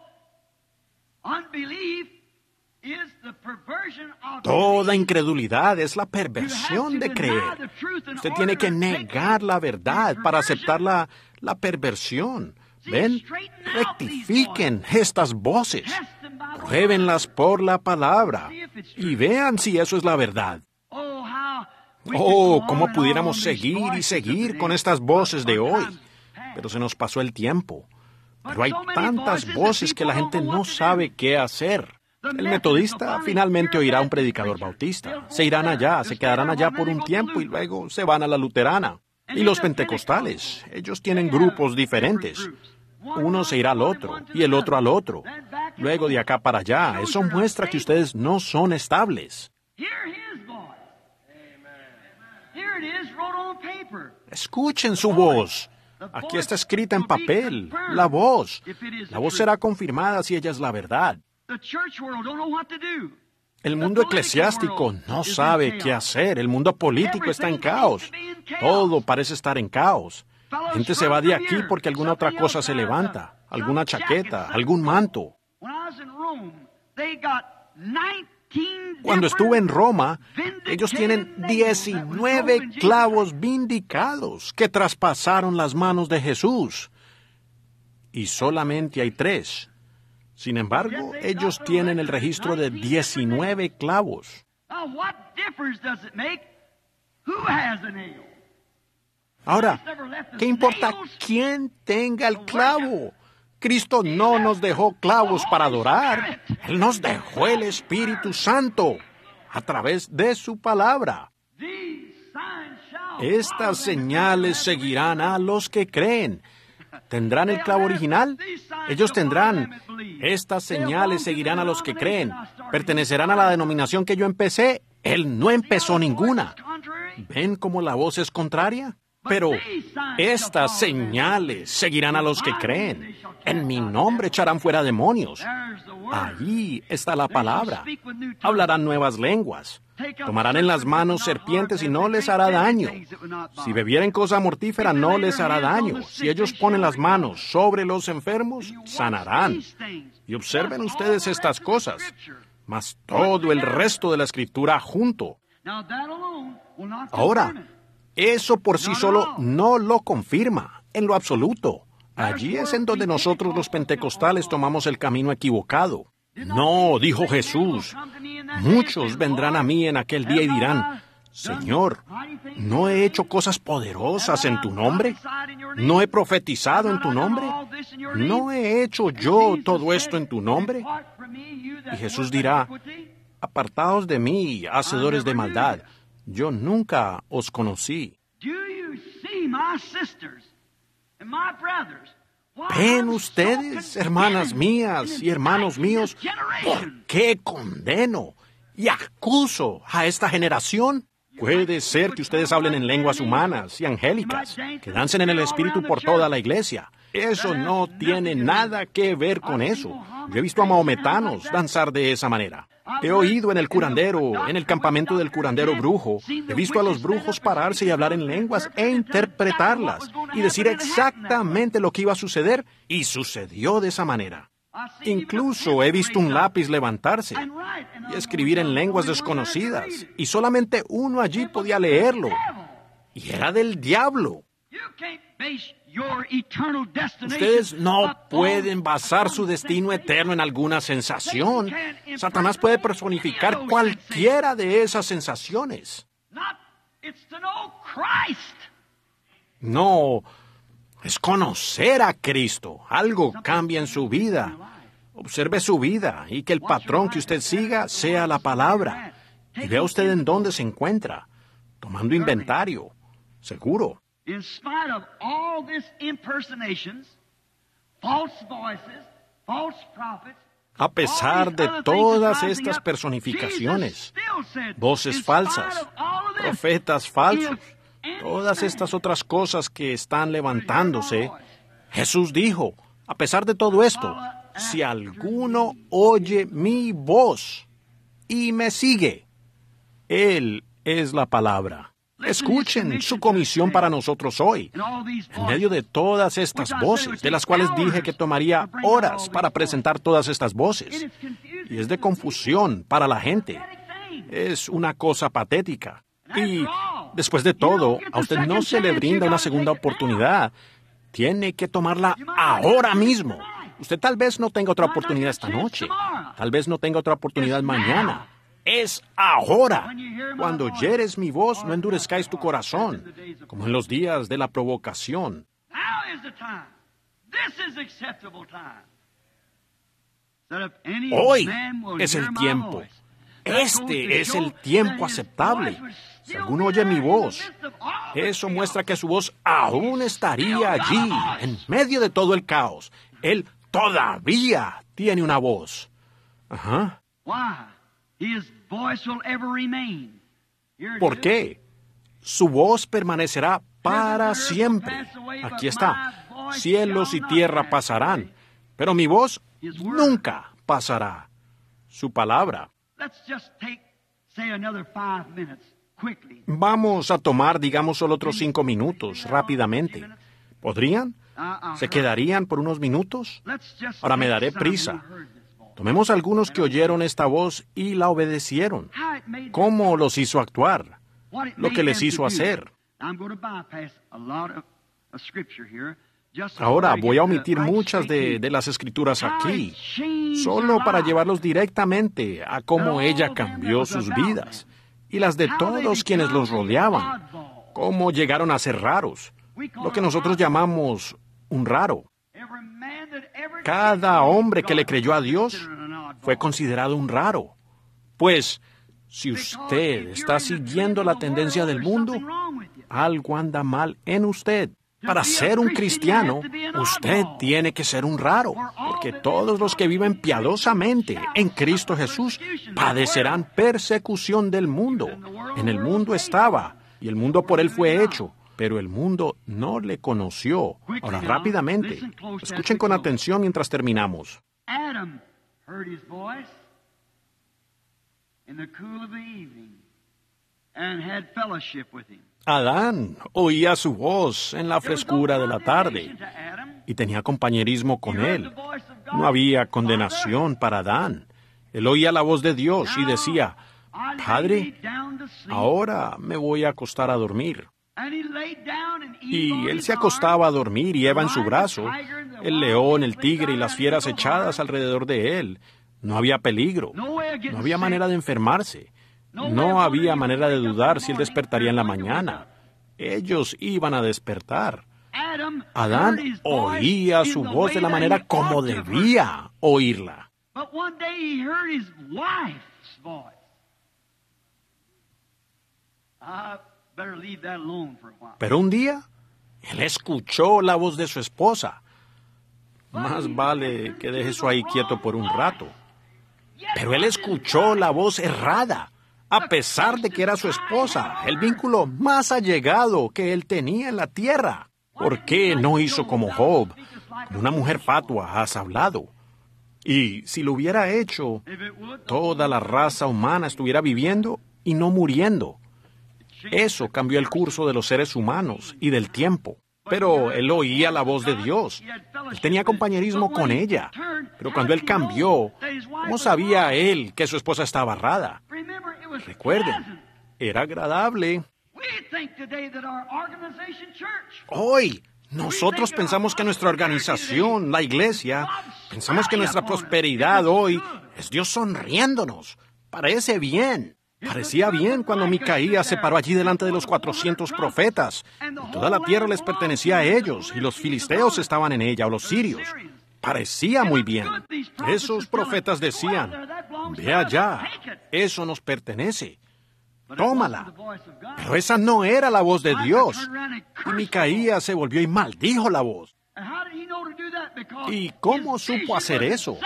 unbelief is the perversion of Toda incredulidad es la perversión de creer. Usted tiene que negar la verdad para aceptar la perversión. ¿Ven? Rectifiquen estas voces. Pruébenlas por la palabra y vean si eso es la verdad. Oh, cómo pudiéramos seguir y seguir con estas voces de hoy. Pero se nos pasó el tiempo. Pero hay tantas voces que la gente no sabe qué hacer. El metodista finalmente oirá a un predicador bautista. Se irán allá, se quedarán allá por un tiempo y luego se van a la luterana. Y los pentecostales, ellos tienen grupos diferentes. Uno se irá al otro y el otro al otro. Luego de acá para allá. Eso muestra que ustedes no son estables. Escuchen su voz. Aquí está escrita en papel. La voz. La voz será confirmada si ella es la verdad. El mundo eclesiástico no sabe qué hacer. El mundo político está en caos. Todo parece estar en caos. Gente se va de aquí porque alguna otra cosa se levanta. Alguna chaqueta, algún manto. Cuando estuve en Roma, ellos tienen 19 clavos vindicados que traspasaron las manos de Jesús. Y solamente hay 3. Sin embargo, ellos tienen el registro de 19 clavos. Ahora, ¿qué importa quién tenga el clavo? Cristo no nos dejó clavos para adorar. Él nos dejó el Espíritu Santo a través de su palabra. Estas señales seguirán a los que creen. ¿Tendrán el clavo original? Ellos tendrán. Estas señales seguirán a los que creen. ¿Pertenecerán a la denominación que yo empecé? Él no empezó ninguna. ¿Ven cómo la voz es contraria? Pero estas señales seguirán a los que creen. En mi nombre echarán fuera demonios. Allí está la palabra. Hablarán nuevas lenguas. Tomarán en las manos serpientes y no les hará daño. Si bebieren cosa mortífera no les hará daño. Si ellos ponen las manos sobre los enfermos, sanarán. Y observen ustedes estas cosas. Mas todo el resto de la Escritura junto. Ahora, eso por sí solo no lo confirma, en lo absoluto. Allí es en donde nosotros los pentecostales tomamos el camino equivocado. No, dijo Jesús, muchos vendrán a mí en aquel día y dirán, Señor, ¿no he hecho cosas poderosas en tu nombre? ¿No he profetizado en tu nombre? ¿No he hecho yo todo esto en tu nombre? Y Jesús dirá, apartaos de mí, hacedores de maldad, yo nunca os conocí. ¿Ven ustedes, hermanas mías y hermanos míos, por qué condeno y acuso a esta generación? Puede ser que ustedes hablen en lenguas humanas y angélicas, que dancen en el Espíritu por toda la iglesia. Eso no tiene nada que ver con eso. Yo he visto a mahometanos danzar de esa manera. He oído en el curandero, en el campamento del curandero brujo, he visto a los brujos pararse y hablar en lenguas e interpretarlas y decir exactamente lo que iba a suceder, y sucedió de esa manera. Incluso he visto un lápiz levantarse y escribir en lenguas desconocidas, y solamente uno allí podía leerlo, y era del diablo. Ustedes no pueden basar su destino eterno en alguna sensación. Satanás puede personificar cualquiera de esas sensaciones. No, es conocer a Cristo. Algo cambia en su vida. Observe su vida y que el patrón que usted siga sea la palabra. Y vea usted en dónde se encuentra, tomando inventario. Seguro. In spite of all these impersonations, false voices, false prophets, a pesar de todas estas personificaciones, voces falsas, profetas falsos, todas estas otras cosas que están levantándose, Jesús dijo, a pesar de todo esto, si alguno oye mi voz y me sigue, Él es la palabra. Escuchen su comisión para nosotros hoy, en medio de todas estas voces, de las cuales dije que tomaría horas para presentar todas estas voces. Y es de confusión para la gente. Es una cosa patética. Y después de todo, a usted no se le brinda una segunda oportunidad. Tiene que tomarla ahora mismo. Usted tal vez no tenga otra oportunidad esta noche. Tal vez no tenga otra oportunidad mañana. Es ahora. Cuando oyeres mi voz, no endurezcáis tu corazón, como en los días de la provocación. Hoy es el tiempo. Este es el tiempo aceptable. Si alguno oye mi voz, eso muestra que su voz aún estaría allí, en medio de todo el caos. Él todavía tiene una voz. Ajá. ¿Por qué? Su voz permanecerá para siempre. Aquí está. Cielos y tierra pasarán, pero mi voz nunca pasará. Su palabra. Vamos a tomar, digamos, solo otros 5 minutos, rápidamente. ¿Podrían? ¿Se quedarían por unos minutos? Ahora me daré prisa. Tomemos algunos que oyeron esta voz y la obedecieron. ¿Cómo los hizo actuar? Lo que les hizo hacer. Ahora voy a omitir muchas de las escrituras aquí, solo para llevarlos directamente a cómo ella cambió sus vidas y las de todos quienes los rodeaban, cómo llegaron a ser raros, lo que nosotros llamamos un raro. Cada hombre que le creyó a Dios fue considerado un raro. Pues, si usted está siguiendo la tendencia del mundo, algo anda mal en usted. Para ser un cristiano, usted tiene que ser un raro, porque todos los que viven piadosamente en Cristo Jesús padecerán persecución del mundo. En el mundo estaba, y el mundo por él fue hecho, pero el mundo no le conoció. Ahora, rápidamente, escuchen con atención mientras terminamos. Adam heard his voice in the cool of the evening and had fellowship with him. Adán oía su voz en la frescura de la tarde y tenía compañerismo con él. No había condenación para Adán. Él oía la voz de Dios y decía, Padre, ahora me voy a acostar a dormir. Y él se acostaba a dormir y Eva en su brazo, el león, el tigre y las fieras echadas alrededor de él. No había peligro, no había manera de enfermarse. No había manera de dudar si él despertaría en la mañana. Ellos iban a despertar. Adán oía su voz de la manera como debía oírla. Pero un día, él escuchó la voz de su esposa. Más vale que deje eso ahí quieto por un rato. Pero él escuchó la voz errada, a pesar de que era su esposa, el vínculo más allegado que él tenía en la tierra. ¿Por qué no hizo como Job? Con una mujer fatua has hablado. Y si lo hubiera hecho, toda la raza humana estuviera viviendo y no muriendo. Eso cambió el curso de los seres humanos y del tiempo. Pero él oía la voz de Dios. Él tenía compañerismo con ella. Pero cuando él cambió, ¿cómo sabía él que su esposa estaba errada? Recuerden, era agradable. Hoy, nosotros pensamos que nuestra organización, la iglesia, pensamos que nuestra prosperidad hoy es Dios sonriéndonos. Parece bien. Parecía bien cuando Micaías se paró allí delante de los 400 profetas. Y toda la tierra les pertenecía a ellos, y los filisteos estaban en ella, o los sirios. Parecía muy bien. Esos profetas decían, ve allá, eso nos pertenece. Tómala. Pero esa no era la voz de Dios. Y Micaías se volvió y maldijo la voz. ¿Y cómo supo hacer eso?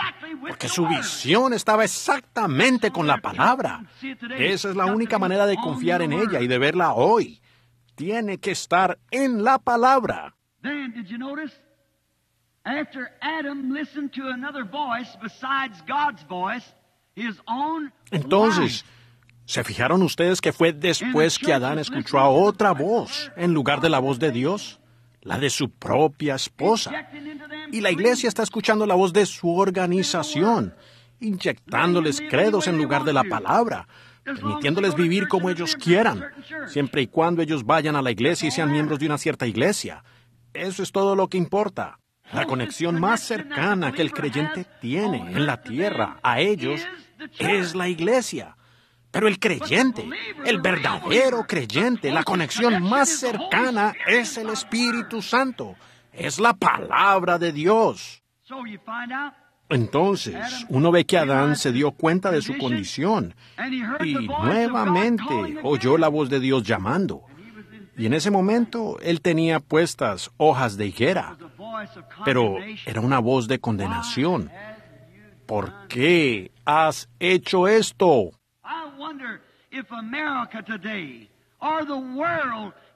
Porque su visión estaba exactamente con la palabra. Esa es la única manera de confiar en ella y de verla hoy. Tiene que estar en la palabra. Entonces, ¿se fijaron ustedes que fue después que Adán escuchó a otra voz en lugar de la voz de Dios? La de su propia esposa. Y la iglesia está escuchando la voz de su organización, inyectándoles credos en lugar de la palabra, permitiéndoles vivir como ellos quieran, siempre y cuando ellos vayan a la iglesia y sean miembros de una cierta iglesia. Eso es todo lo que importa. La conexión más cercana que el creyente tiene en la tierra a ellos es la iglesia. Pero el creyente, el verdadero creyente, la conexión más cercana es el Espíritu Santo. Es la palabra de Dios. Entonces, uno ve que Adán se dio cuenta de su condición y nuevamente oyó la voz de Dios llamando. Y en ese momento él tenía puestas hojas de higuera, pero era una voz de condenación. ¿Por qué has hecho esto?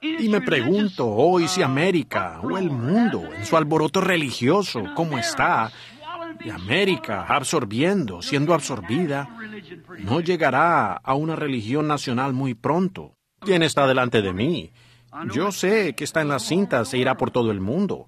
Y me pregunto hoy si América o el mundo, en su alboroto religioso, cómo está, y América absorbiendo, siendo absorbida, no llegará a una religión nacional muy pronto. ¿Quién está delante de mí? Yo sé que está en las cintas e irá por todo el mundo.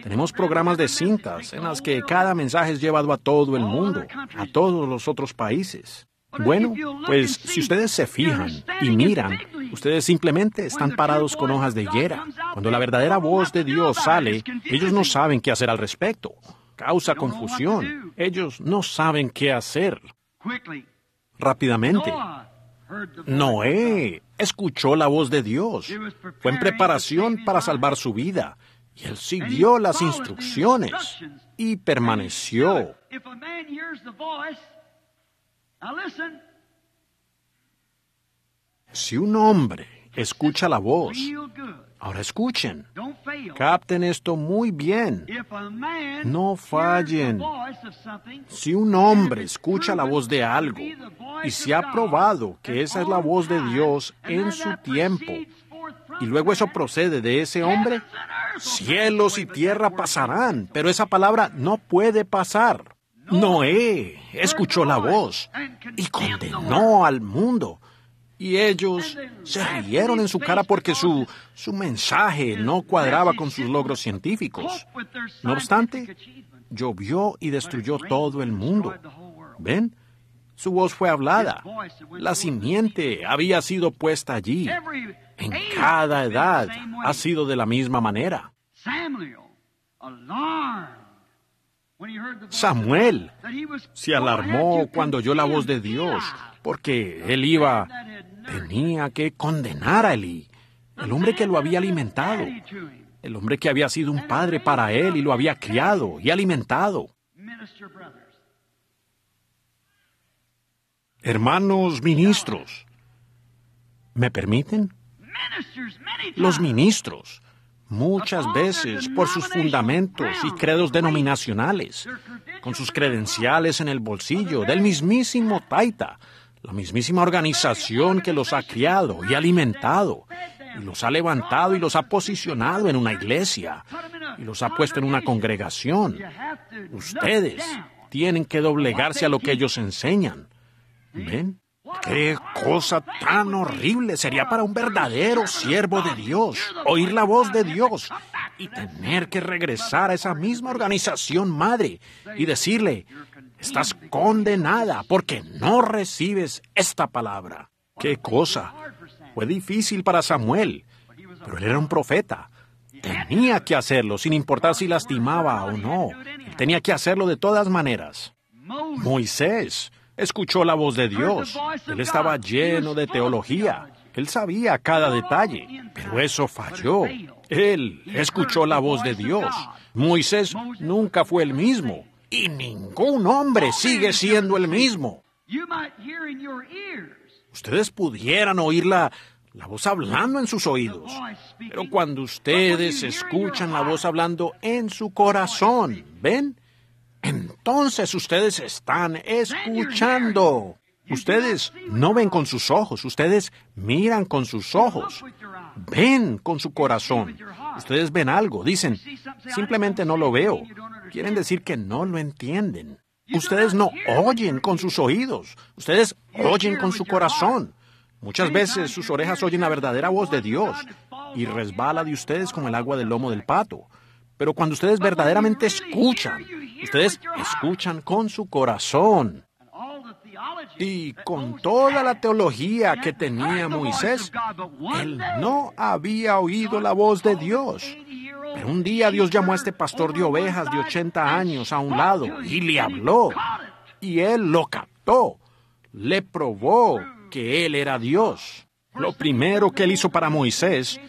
Tenemos programas de cintas en las que cada mensaje es llevado a todo el mundo, a todos los otros países. Bueno, pues si ustedes se fijan y miran, ustedes simplemente están parados con hojas de higuera. Cuando la verdadera voz de Dios sale, ellos no saben qué hacer al respecto. Causa confusión. Ellos no saben qué hacer. Rápidamente. Noé escuchó la voz de Dios. Fue en preparación para salvar su vida. Y él siguió las instrucciones y permaneció. Si un hombre escucha la voz, ahora escuchen, capten esto muy bien, no fallen. Si un hombre escucha la voz de algo y se ha probado que esa es la voz de Dios en su tiempo, y luego eso procede de ese hombre, cielos y tierra pasarán, pero esa palabra no puede pasar. Noé escuchó la voz y condenó al mundo. Y ellos se rieron en su cara porque su mensaje no cuadraba con sus logros científicos. No obstante, llovió y destruyó todo el mundo. ¿Ven? Su voz fue hablada. La simiente había sido puesta allí. En cada edad ha sido de la misma manera. Samuel se alarmó cuando oyó la voz de Dios, porque tenía que condenar a Elí, el hombre que lo había alimentado, el hombre que había sido un padre para él y lo había criado y alimentado. Hermanos ministros, ¿me permiten? Los ministros, muchas veces por sus fundamentos y credos denominacionales, con sus credenciales en el bolsillo del mismísimo Taita, la mismísima organización que los ha criado y alimentado, y los ha levantado y los ha posicionado en una iglesia, y los ha puesto en una congregación. Ustedes tienen que doblegarse a lo que ellos enseñan. ¿Ven? ¡Qué cosa tan horrible sería para un verdadero siervo de Dios oír la voz de Dios y tener que regresar a esa misma organización madre y decirle: estás condenada porque no recibes esta palabra! ¡Qué cosa! Fue difícil para Samuel, pero él era un profeta. Tenía que hacerlo sin importar si lastimaba o no. Él tenía que hacerlo de todas maneras. Moisés escuchó la voz de Dios. Él estaba lleno de teología. Él sabía cada detalle, pero eso falló. Él escuchó la voz de Dios. Moisés nunca fue el mismo, y ningún hombre sigue siendo el mismo. Ustedes pudieran oír la voz hablando en sus oídos, pero cuando ustedes escuchan la voz hablando en su corazón, ¿ven? Entonces ustedes están escuchando. Ustedes no ven con sus ojos, ustedes miran con sus ojos. Ven con su corazón. Ustedes ven algo, dicen: simplemente no lo veo. Quieren decir que no lo entienden. Ustedes no oyen con sus oídos, ustedes oyen con su corazón. Muchas veces sus orejas oyen la verdadera voz de Dios y resbala de ustedes como el agua del lomo del pato. Pero cuando ustedes verdaderamente escuchan, ustedes escuchan con su corazón. Y con toda la teología que tenía Moisés, él no había oído la voz de Dios. Pero un día Dios llamó a este pastor de ovejas de 80 años a un lado y le habló. Y él lo captó. Le probó que él era Dios. Lo primero que él hizo para Moisés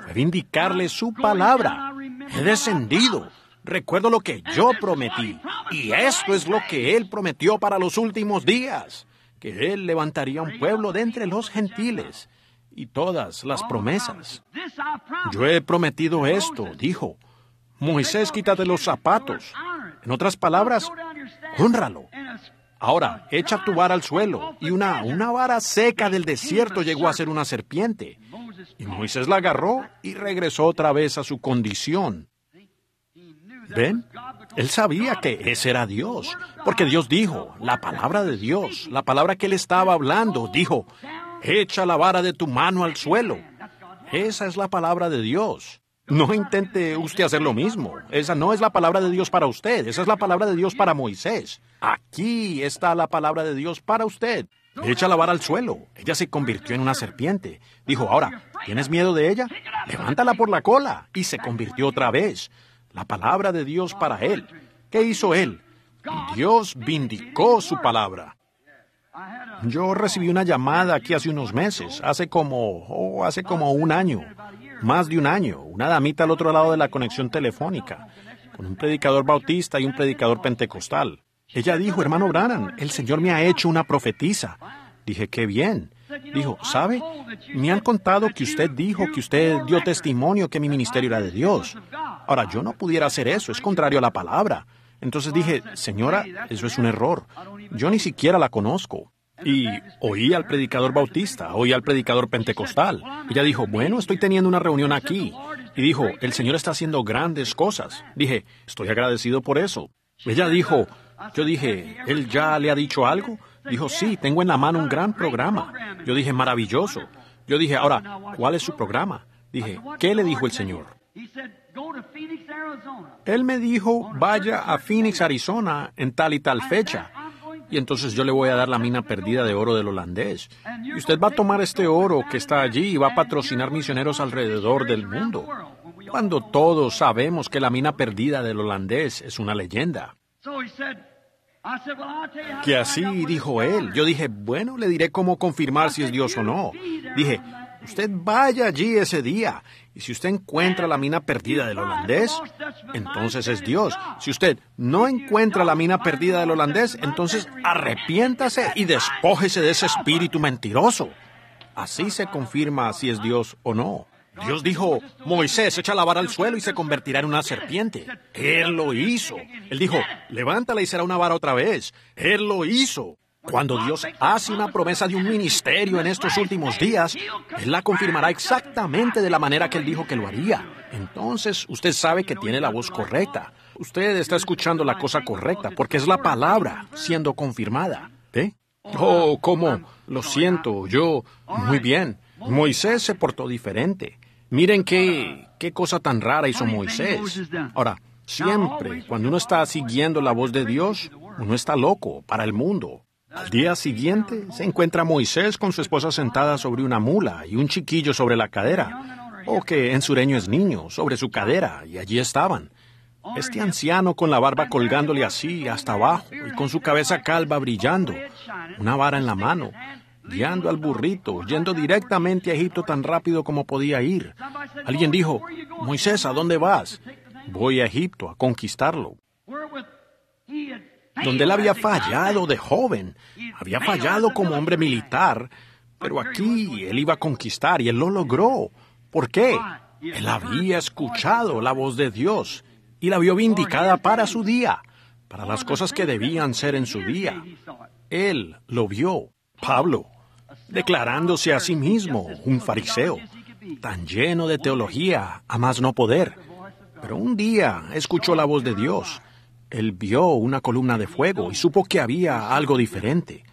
fue vindicarle su palabra. He descendido. Recuerdo lo que yo prometí. Y esto es lo que él prometió para los últimos días: que él levantaría un pueblo de entre los gentiles. Y todas las promesas. Yo he prometido esto, dijo. Moisés, quítate los zapatos. En otras palabras, hónralo. Ahora, echa tu vara al suelo. Y una vara seca del desierto llegó a ser una serpiente. Y Moisés la agarró y regresó otra vez a su condición. ¿Ven? Él sabía que ese era Dios, porque Dios dijo, la palabra de Dios, la palabra que él estaba hablando, dijo: echa la vara de tu mano al suelo. Esa es la palabra de Dios. No intente usted hacer lo mismo. Esa no es la palabra de Dios para usted. Esa es la palabra de Dios para Moisés. Aquí está la palabra de Dios para usted. Echa la vara al suelo. Ella se convirtió en una serpiente. Dijo: ahora, ¿tienes miedo de ella? Levántala por la cola. Y se convirtió otra vez. La palabra de Dios para él. ¿Qué hizo él? Dios vindicó su palabra. Yo recibí una llamada aquí hace unos meses, hace como un año, más de un año, una damita al otro lado de la conexión telefónica, con un predicador bautista y un predicador pentecostal. Ella dijo: hermano Branham, el Señor me ha hecho una profetisa. Dije: qué bien. Dijo: ¿sabe? Me han contado que usted dijo que usted dio testimonio que mi ministerio era de Dios. Ahora, yo no pudiera hacer eso, es contrario a la palabra. Entonces dije: señora, eso es un error. Yo ni siquiera la conozco. Y oí al predicador bautista, oí al predicador pentecostal. Ella dijo: bueno, estoy teniendo una reunión aquí. Y dijo: el Señor está haciendo grandes cosas. Dije: estoy agradecido por eso. Ella dijo: yo dije, ¿él ya le ha dicho algo? Dijo: sí, tengo en la mano un gran programa. Yo dije: maravilloso. Yo dije: ahora, ¿cuál es su programa? Dije: ¿qué le dijo el Señor? Él me dijo: vaya a Phoenix, Arizona, en tal y tal fecha. Y entonces yo le voy a dar la mina perdida de oro del holandés. Y usted va a tomar este oro que está allí y va a patrocinar misioneros alrededor del mundo. Cuando todos sabemos que la mina perdida del holandés es una leyenda. Que así dijo él. Yo dije, bueno, le diré cómo confirmar si es Dios o no. Dije, usted vaya allí ese día, y si usted encuentra la mina perdida del holandés, entonces es Dios. Si usted no encuentra la mina perdida del holandés, entonces arrepiéntase y despójese de ese espíritu mentiroso. Así se confirma si es Dios o no. Dios dijo, Moisés, echa la vara al suelo y se convertirá en una serpiente. Él lo hizo. Él dijo, levántala y será una vara otra vez. Él lo hizo. Cuando Dios hace una promesa de un ministerio en estos últimos días, Él la confirmará exactamente de la manera que Él dijo que lo haría. Entonces, usted sabe que tiene la voz correcta. Usted está escuchando la cosa correcta, porque es la palabra siendo confirmada. ¿Ve? Oh, ¿cómo? Lo siento, yo... Muy bien. Moisés se portó diferente. Miren qué cosa tan rara hizo Moisés. Ahora, siempre, cuando uno está siguiendo la voz de Dios, uno está loco para el mundo. Al día siguiente, se encuentra Moisés con su esposa sentada sobre una mula y un chiquillo sobre la cadera, o que en sureño es niño, sobre su cadera, y allí estaban. Este anciano con la barba colgándole así hasta abajo y con su cabeza calva brillando, una vara en la mano, guiando al burrito, yendo directamente a Egipto tan rápido como podía ir. Alguien dijo, Moisés, ¿a dónde vas? Voy a Egipto a conquistarlo. Donde él había fallado de joven, había fallado como hombre militar, pero aquí él iba a conquistar y él lo logró. ¿Por qué? Él había escuchado la voz de Dios y la vio vindicada para su día, para las cosas que debían ser en su día. Él lo vio. Pablo, declarándose a sí mismo un fariseo, tan lleno de teología, a más no poder. Pero un día escuchó la voz de Dios. Él vio una columna de fuego y supo que había algo diferente.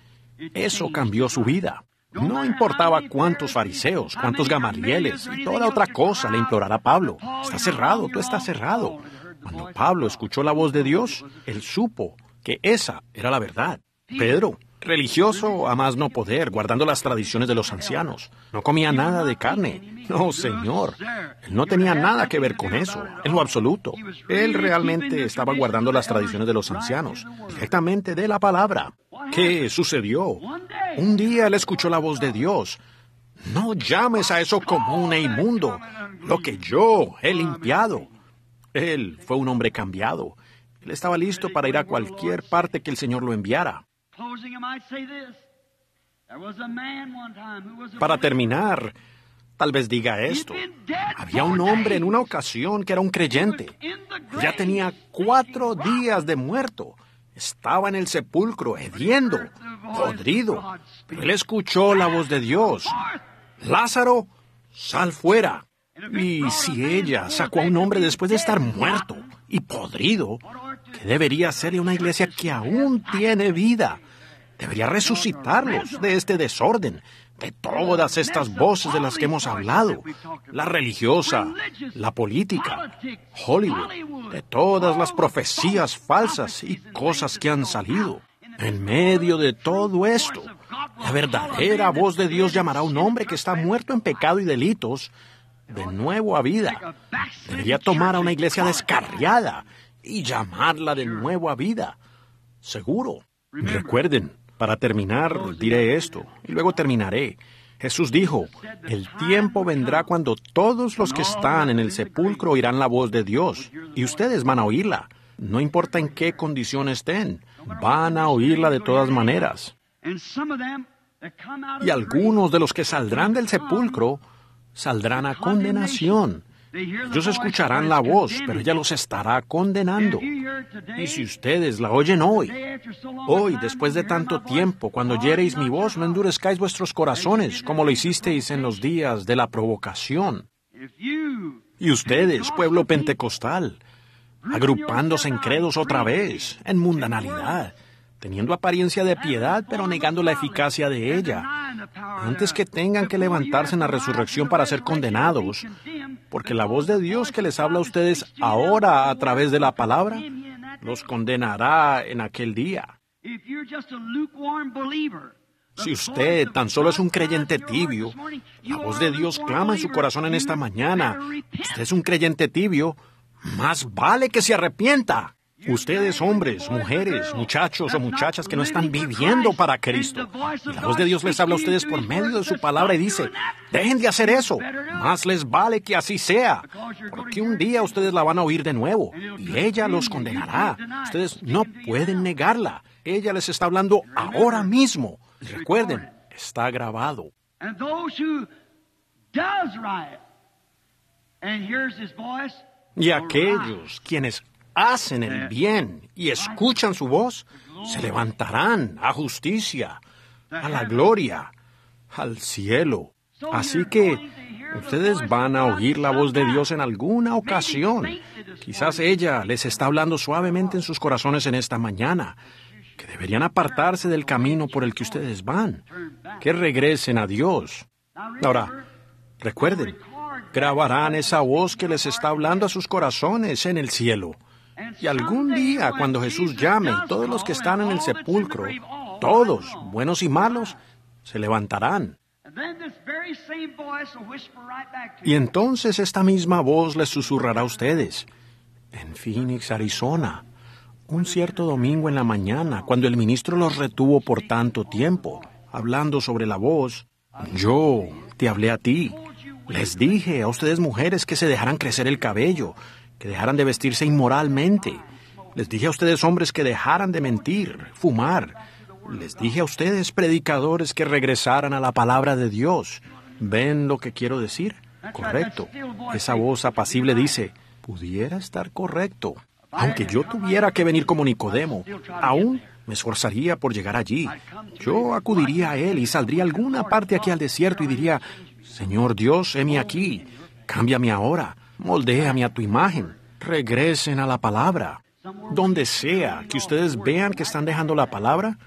Eso cambió su vida. No importaba cuántos fariseos, cuántos gamalieles y toda otra cosa le implorara Pablo. Está cerrado, tú estás cerrado. Cuando Pablo escuchó la voz de Dios, él supo que esa era la verdad. Pedro, religioso a más no poder, guardando las tradiciones de los ancianos. No comía nada de carne. No, Señor. Él no tenía nada que ver con eso, en lo absoluto. Él realmente estaba guardando las tradiciones de los ancianos, directamente de la palabra. ¿Qué sucedió? Un día él escuchó la voz de Dios. No llames a eso común e inmundo, lo que yo he limpiado. Él fue un hombre cambiado. Él estaba listo para ir a cualquier parte que el Señor lo enviara. Para terminar, tal vez diga esto. Había un hombre en una ocasión que era un creyente. Ya tenía 4 días de muerto. Estaba en el sepulcro, hediendo, podrido. Pero él escuchó la voz de Dios. Lázaro, sal fuera. Y si ella sacó a un hombre después de estar muerto y podrido, ¿qué debería hacerle una iglesia que aún tiene vida? Debería resucitarlos de este desorden, de todas estas voces de las que hemos hablado, la religiosa, la política, Hollywood, de todas las profecías falsas y cosas que han salido. En medio de todo esto, la verdadera voz de Dios llamará a un hombre que está muerto en pecado y delitos de nuevo a vida. Debería tomar a una iglesia descarriada y llamarla de nuevo a vida. Seguro. Recuerden, para terminar, diré esto, y luego terminaré. Jesús dijo, el tiempo vendrá cuando todos los que están en el sepulcro oirán la voz de Dios, y ustedes van a oírla. No importa en qué condición estén, van a oírla de todas maneras. Y algunos de los que saldrán del sepulcro saldrán a condenación. Ellos escucharán la voz, pero ella los estará condenando. Y si ustedes la oyen hoy, después de tanto tiempo, cuando oyereis mi voz, no endurezcáis vuestros corazones, como lo hicisteis en los días de la provocación. Y ustedes, pueblo pentecostal, agrupándose en credos otra vez, en mundanalidad, teniendo apariencia de piedad, pero negando la eficacia de ella, antes que tengan que levantarse en la resurrección para ser condenados, porque la voz de Dios que les habla a ustedes ahora a través de la palabra, los condenará en aquel día. Si usted tan solo es un creyente tibio, la voz de Dios clama en su corazón en esta mañana. Usted es un creyente tibio, más vale que se arrepienta. Ustedes, hombres, mujeres, muchachos o muchachas que no están viviendo para Cristo. Y la voz de Dios les habla a ustedes por medio de su palabra y dice, dejen de hacer eso. Más les vale que así sea. Porque un día ustedes la van a oír de nuevo y ella los condenará. Ustedes no pueden negarla. Ella les está hablando ahora mismo. Y recuerden, está grabado. Y aquellos quienes hacen el bien y escuchan su voz, se levantarán a justicia, a la gloria, al cielo. Así que ustedes van a oír la voz de Dios en alguna ocasión. Quizás ella les está hablando suavemente en sus corazones en esta mañana, que deberían apartarse del camino por el que ustedes van, que regresen a Dios. Ahora, recuerden, grabarán esa voz que les está hablando a sus corazones en el cielo. Y algún día, cuando Jesús llame, todos los que están en el sepulcro, todos, buenos y malos, se levantarán. Y entonces esta misma voz les susurrará a ustedes. En Phoenix, Arizona, un cierto domingo en la mañana, cuando el ministro los retuvo por tanto tiempo, hablando sobre la voz, yo te hablé a ti. Les dije a ustedes mujeres que se dejaran crecer el cabello, que dejaran de vestirse inmoralmente. Les dije a ustedes hombres que dejaran de mentir, fumar. Les dije a ustedes predicadores que regresaran a la palabra de Dios. ¿Ven lo que quiero decir? Correcto. Esa voz apacible dice, pudiera estar correcto. Aunque yo tuviera que venir como Nicodemo, aún me esforzaría por llegar allí. Yo acudiría a él y saldría a alguna parte aquí al desierto y diría, Señor Dios, heme aquí, cámbiame ahora, moldéame a tu imagen, regresen a la palabra. Donde sea que ustedes vean que están dejando la palabra,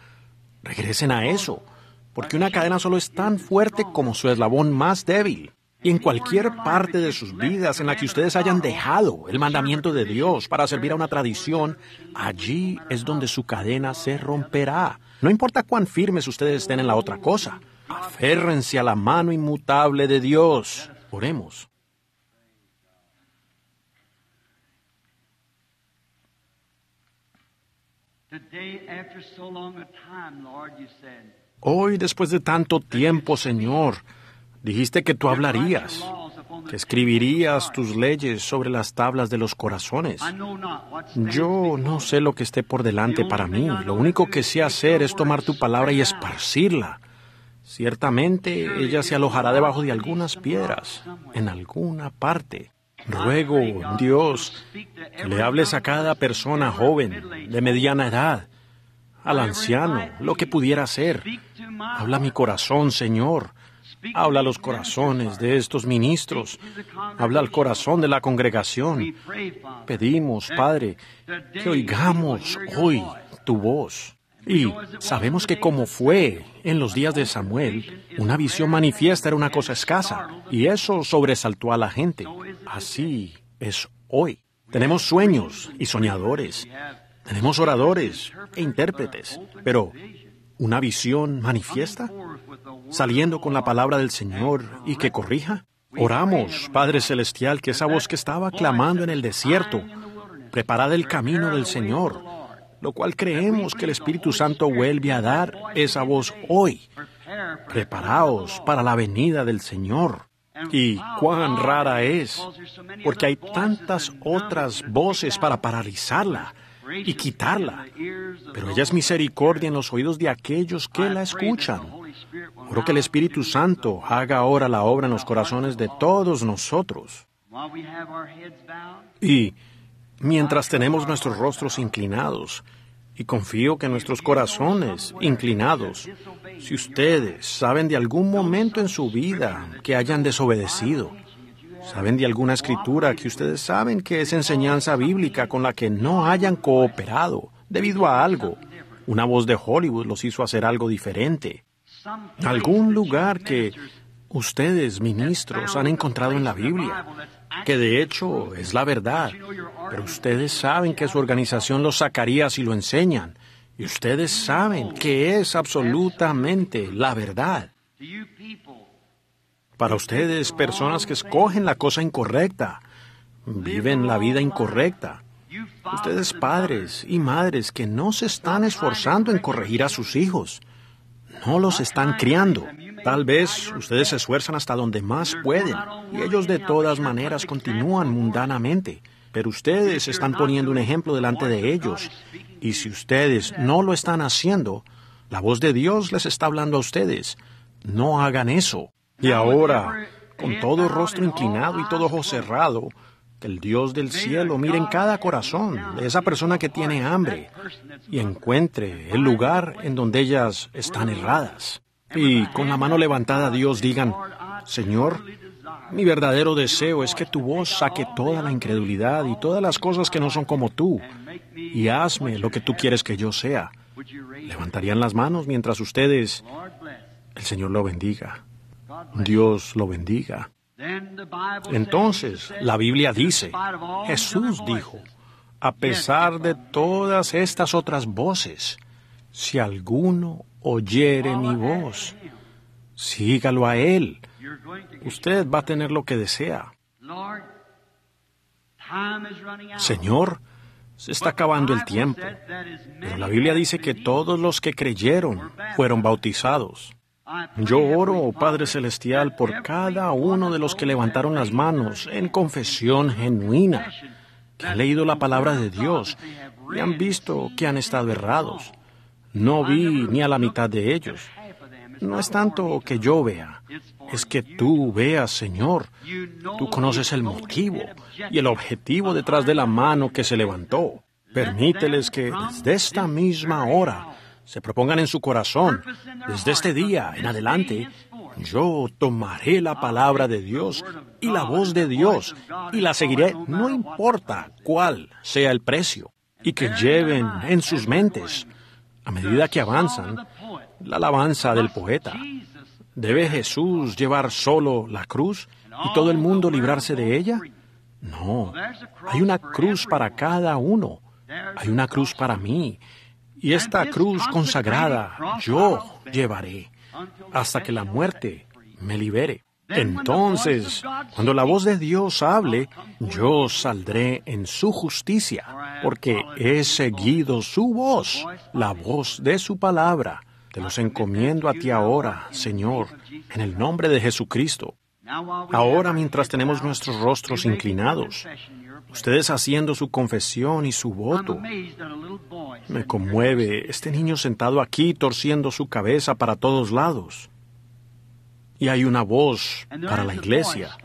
regresen a eso, porque una cadena solo es tan fuerte como su eslabón más débil. Y en cualquier parte de sus vidas en la que ustedes hayan dejado el mandamiento de Dios para servir a una tradición, allí es donde su cadena se romperá. No importa cuán firmes ustedes estén en la otra cosa. Aférrense a la mano inmutable de Dios. Oremos. Hoy, después de tanto tiempo, Señor, dijiste que tú hablarías, que escribirías tus leyes sobre las tablas de los corazones. Yo no sé lo que esté por delante para mí. Lo único que sé hacer es tomar tu palabra y esparcirla. Ciertamente ella se alojará debajo de algunas piedras, en alguna parte. Ruego, Dios, que le hables a cada persona joven, de mediana edad, al anciano, lo que pudiera ser. Habla a mi corazón, Señor. Habla a los corazones de estos ministros. Habla al corazón de la congregación. Pedimos, Padre, que oigamos hoy tu voz. Y sabemos que como fue en los días de Samuel, una visión manifiesta era una cosa escasa, y eso sobresaltó a la gente. Así es hoy. Tenemos sueños y soñadores. Tenemos oradores e intérpretes, pero ¿una visión manifiesta? ¿Saliendo con la palabra del Señor y que corrija? Oramos, Padre Celestial, que esa voz que estaba clamando en el desierto, preparad el camino del Señor, lo cual creemos que el Espíritu Santo vuelve a dar esa voz hoy. Preparaos para la venida del Señor. Y cuán rara es, porque hay tantas otras voces para paralizarla y quitarla. Pero ella es misericordia en los oídos de aquellos que la escuchan. Oro que el Espíritu Santo haga ahora la obra en los corazones de todos nosotros. Y mientras tenemos nuestros rostros inclinados, y confío que nuestros corazones inclinados, si ustedes saben de algún momento en su vida que hayan desobedecido, saben de alguna escritura que ustedes saben que es enseñanza bíblica con la que no hayan cooperado debido a algo, una voz de Hollywood los hizo hacer algo diferente, algún lugar que ustedes, ministros, han encontrado en la Biblia, que de hecho es la verdad, pero ustedes saben que su organización los sacaría si lo enseñan, y ustedes saben que es absolutamente la verdad. Para ustedes, personas que escogen la cosa incorrecta, viven la vida incorrecta, Ustedes padres y madres que no se están esforzando en corregir a sus hijos, no los están criando. Tal vez ustedes se esfuerzan hasta donde más pueden y ellos de todas maneras continúan mundanamente. Pero ustedes están poniendo un ejemplo delante de ellos. Y si ustedes no lo están haciendo, la voz de Dios les está hablando a ustedes. No hagan eso. Y ahora, con todo rostro inclinado y todo ojo cerrado, que el Dios del cielo mire en cada corazón de esa persona que tiene hambre y encuentre el lugar en donde ellas están erradas. Y con la mano levantada a Dios digan, Señor, mi verdadero deseo es que tu voz saque toda la incredulidad y todas las cosas que no son como tú, y hazme lo que tú quieres que yo sea. Levantarían las manos mientras ustedes... El Señor lo bendiga. Dios lo bendiga. Entonces, la Biblia dice, Jesús dijo, a pesar de todas estas otras voces, si alguno oyere mi voz, sígalo a Él. Usted va a tener lo que desea. Señor, se está acabando el tiempo. Pero la Biblia dice que todos los que creyeron fueron bautizados. Yo oro, Padre Celestial, por cada uno de los que levantaron las manos en confesión genuina, que han leído la palabra de Dios y han visto que han estado errados. No vi ni a la mitad de ellos. No es tanto que yo vea, es que tú veas, Señor. Tú conoces el motivo y el objetivo detrás de la mano que se levantó. Permíteles que desde esta misma hora se propongan en su corazón, desde este día en adelante, yo tomaré la palabra de Dios y la voz de Dios y la seguiré, no importa cuál sea el precio, y que lleven en sus mentes, a medida que avanzan, la alabanza del poeta. ¿Debe Jesús llevar solo la cruz y todo el mundo librarse de ella? No, hay una cruz para cada uno, hay una cruz para mí. Y esta cruz consagrada yo llevaré hasta que la muerte me libere. Entonces, cuando la voz de Dios hable, yo saldré en su justicia, porque he seguido su voz, la voz de su palabra. Te los encomiendo a ti ahora, Señor, en el nombre de Jesucristo. Ahora, mientras tenemos nuestros rostros inclinados, ustedes haciendo su confesión y su voto, me conmueve este niño sentado aquí torciendo su cabeza para todos lados. Y hay una voz para la iglesia.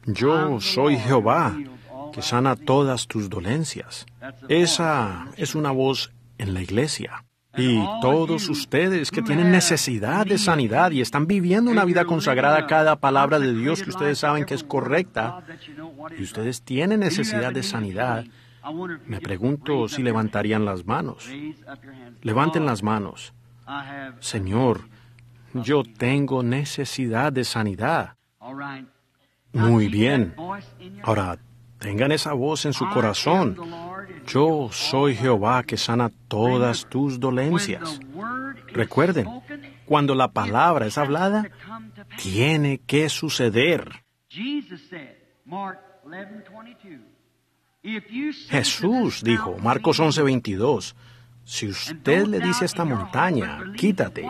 Yo soy Jehová, que sana todas tus dolencias. Esa es una voz en la iglesia. Y todos ustedes que tienen necesidad de sanidad y están viviendo una vida consagrada a cada palabra de Dios que ustedes saben que es correcta, y ustedes tienen necesidad de sanidad, me pregunto si levantarían las manos. Levanten las manos. Señor, yo tengo necesidad de sanidad. Muy bien. Ahora, tengan esa voz en su corazón. Yo soy Jehová que sana todas tus dolencias. Recuerden, cuando la palabra es hablada, tiene que suceder. Jesús dijo, Marcos 11:22, si usted le dice a esta montaña, quítate,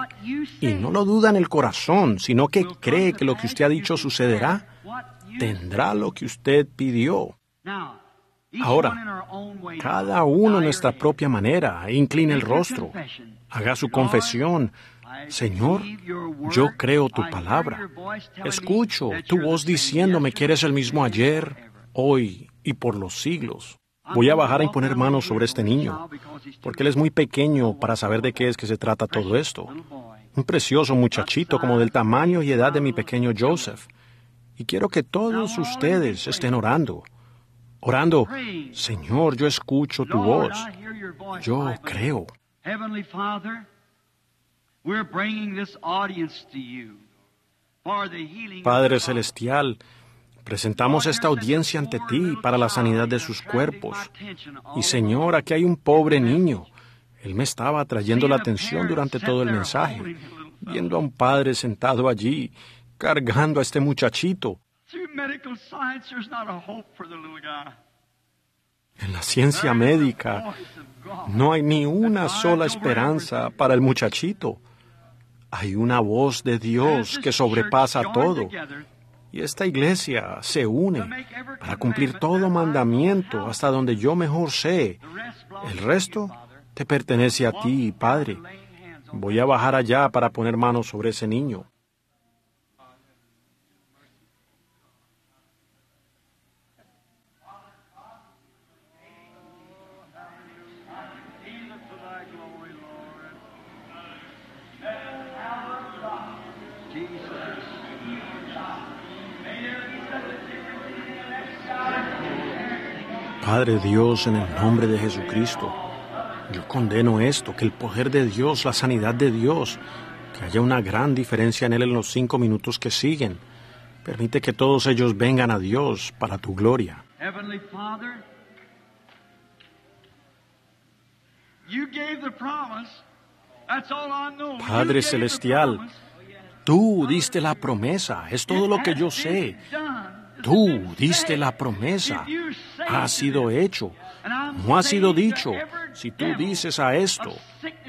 y no lo duda en el corazón, sino que cree que lo que usted ha dicho sucederá, tendrá lo que usted pidió. Ahora, cada uno en nuestra propia manera, incline el rostro, haga su confesión. Señor, yo creo tu palabra. Escucho tu voz diciéndome que eres el mismo ayer, hoy y por los siglos. Voy a bajar a imponer manos sobre este niño, porque él es muy pequeño para saber de qué es que se trata todo esto. Un precioso muchachito como del tamaño y edad de mi pequeño Joseph. Y quiero que todos ustedes estén orando. Orando, Señor, yo escucho tu voz. Yo creo. Padre Celestial, presentamos esta audiencia ante ti para la sanidad de sus cuerpos. Y Señor, aquí hay un pobre niño. Él me estaba atrayendo la atención durante todo el mensaje, viendo a un padre sentado allí, cargando a este muchachito. En la ciencia médica no hay ni una sola esperanza para el muchachito. Hay una voz de Dios que sobrepasa todo. Y esta iglesia se une para cumplir todo mandamiento hasta donde yo mejor sé. El resto te pertenece a ti, Padre. Voy a bajar allá para poner manos sobre ese niño. Padre Dios, en el nombre de Jesucristo, yo condeno esto, que el poder de Dios, la sanidad de Dios, que haya una gran diferencia en él en los 5 minutos que siguen. Permite que todos ellos vengan a Dios para tu gloria. Heavenly Father, you gave the promise. That's all I know. Padre Celestial, tú diste la promesa, es todo lo que yo sé. Tú diste la promesa, ha sido hecho, no ha sido dicho. Si tú dices a esto,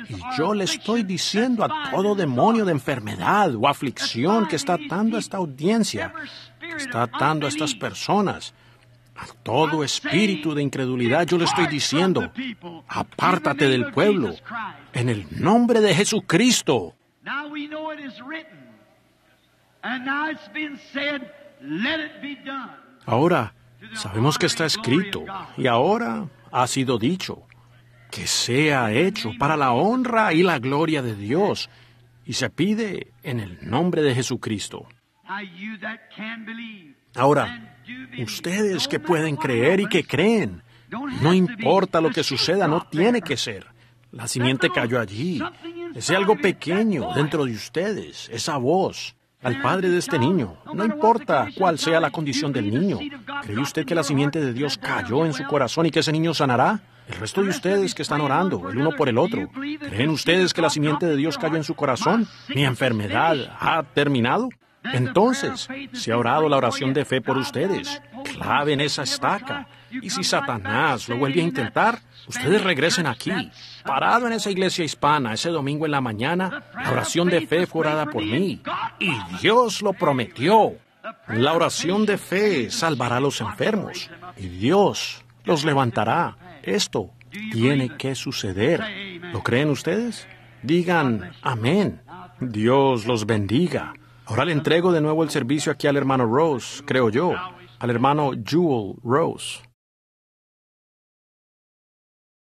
y yo le estoy diciendo a todo demonio de enfermedad o aflicción que está atando a esta audiencia, que está atando a estas personas, a todo espíritu de incredulidad, yo le estoy diciendo, apártate del pueblo, en el nombre de Jesucristo. Now we know it is written, and now it's been said, let it be done. Ahora sabemos que está escrito, y ahora ha sido dicho, que sea hecho para la honra y la gloria de Dios, y se pide en el nombre de Jesucristo. Now you that can believe, Ahora, and do believe, ustedes que no pueden matter what creer y que happens, creen, don't have no to importa be. lo que suceda, no tiene que ser. La simiente cayó allí. Ese algo pequeño dentro de ustedes, esa voz. Al padre de este niño, no importa cuál sea la condición del niño. ¿Cree usted que la simiente de Dios cayó en su corazón y que ese niño sanará? El resto de ustedes que están orando, el uno por el otro, ¿creen ustedes que la simiente de Dios cayó en su corazón? ¿Mi enfermedad ha terminado? Entonces, se ha orado la oración de fe por ustedes. Claven esa estaca. Y si Satanás lo vuelve a intentar, ustedes regresen aquí. Parado en esa iglesia hispana ese domingo en la mañana, la oración de fe fue orada por mí. Y Dios lo prometió. La oración de fe salvará a los enfermos. Y Dios los levantará. Esto tiene que suceder. ¿Lo creen ustedes? Digan amén. Dios los bendiga. Ahora le entrego de nuevo el servicio aquí al hermano Rose, creo yo, al hermano Jewel Rose.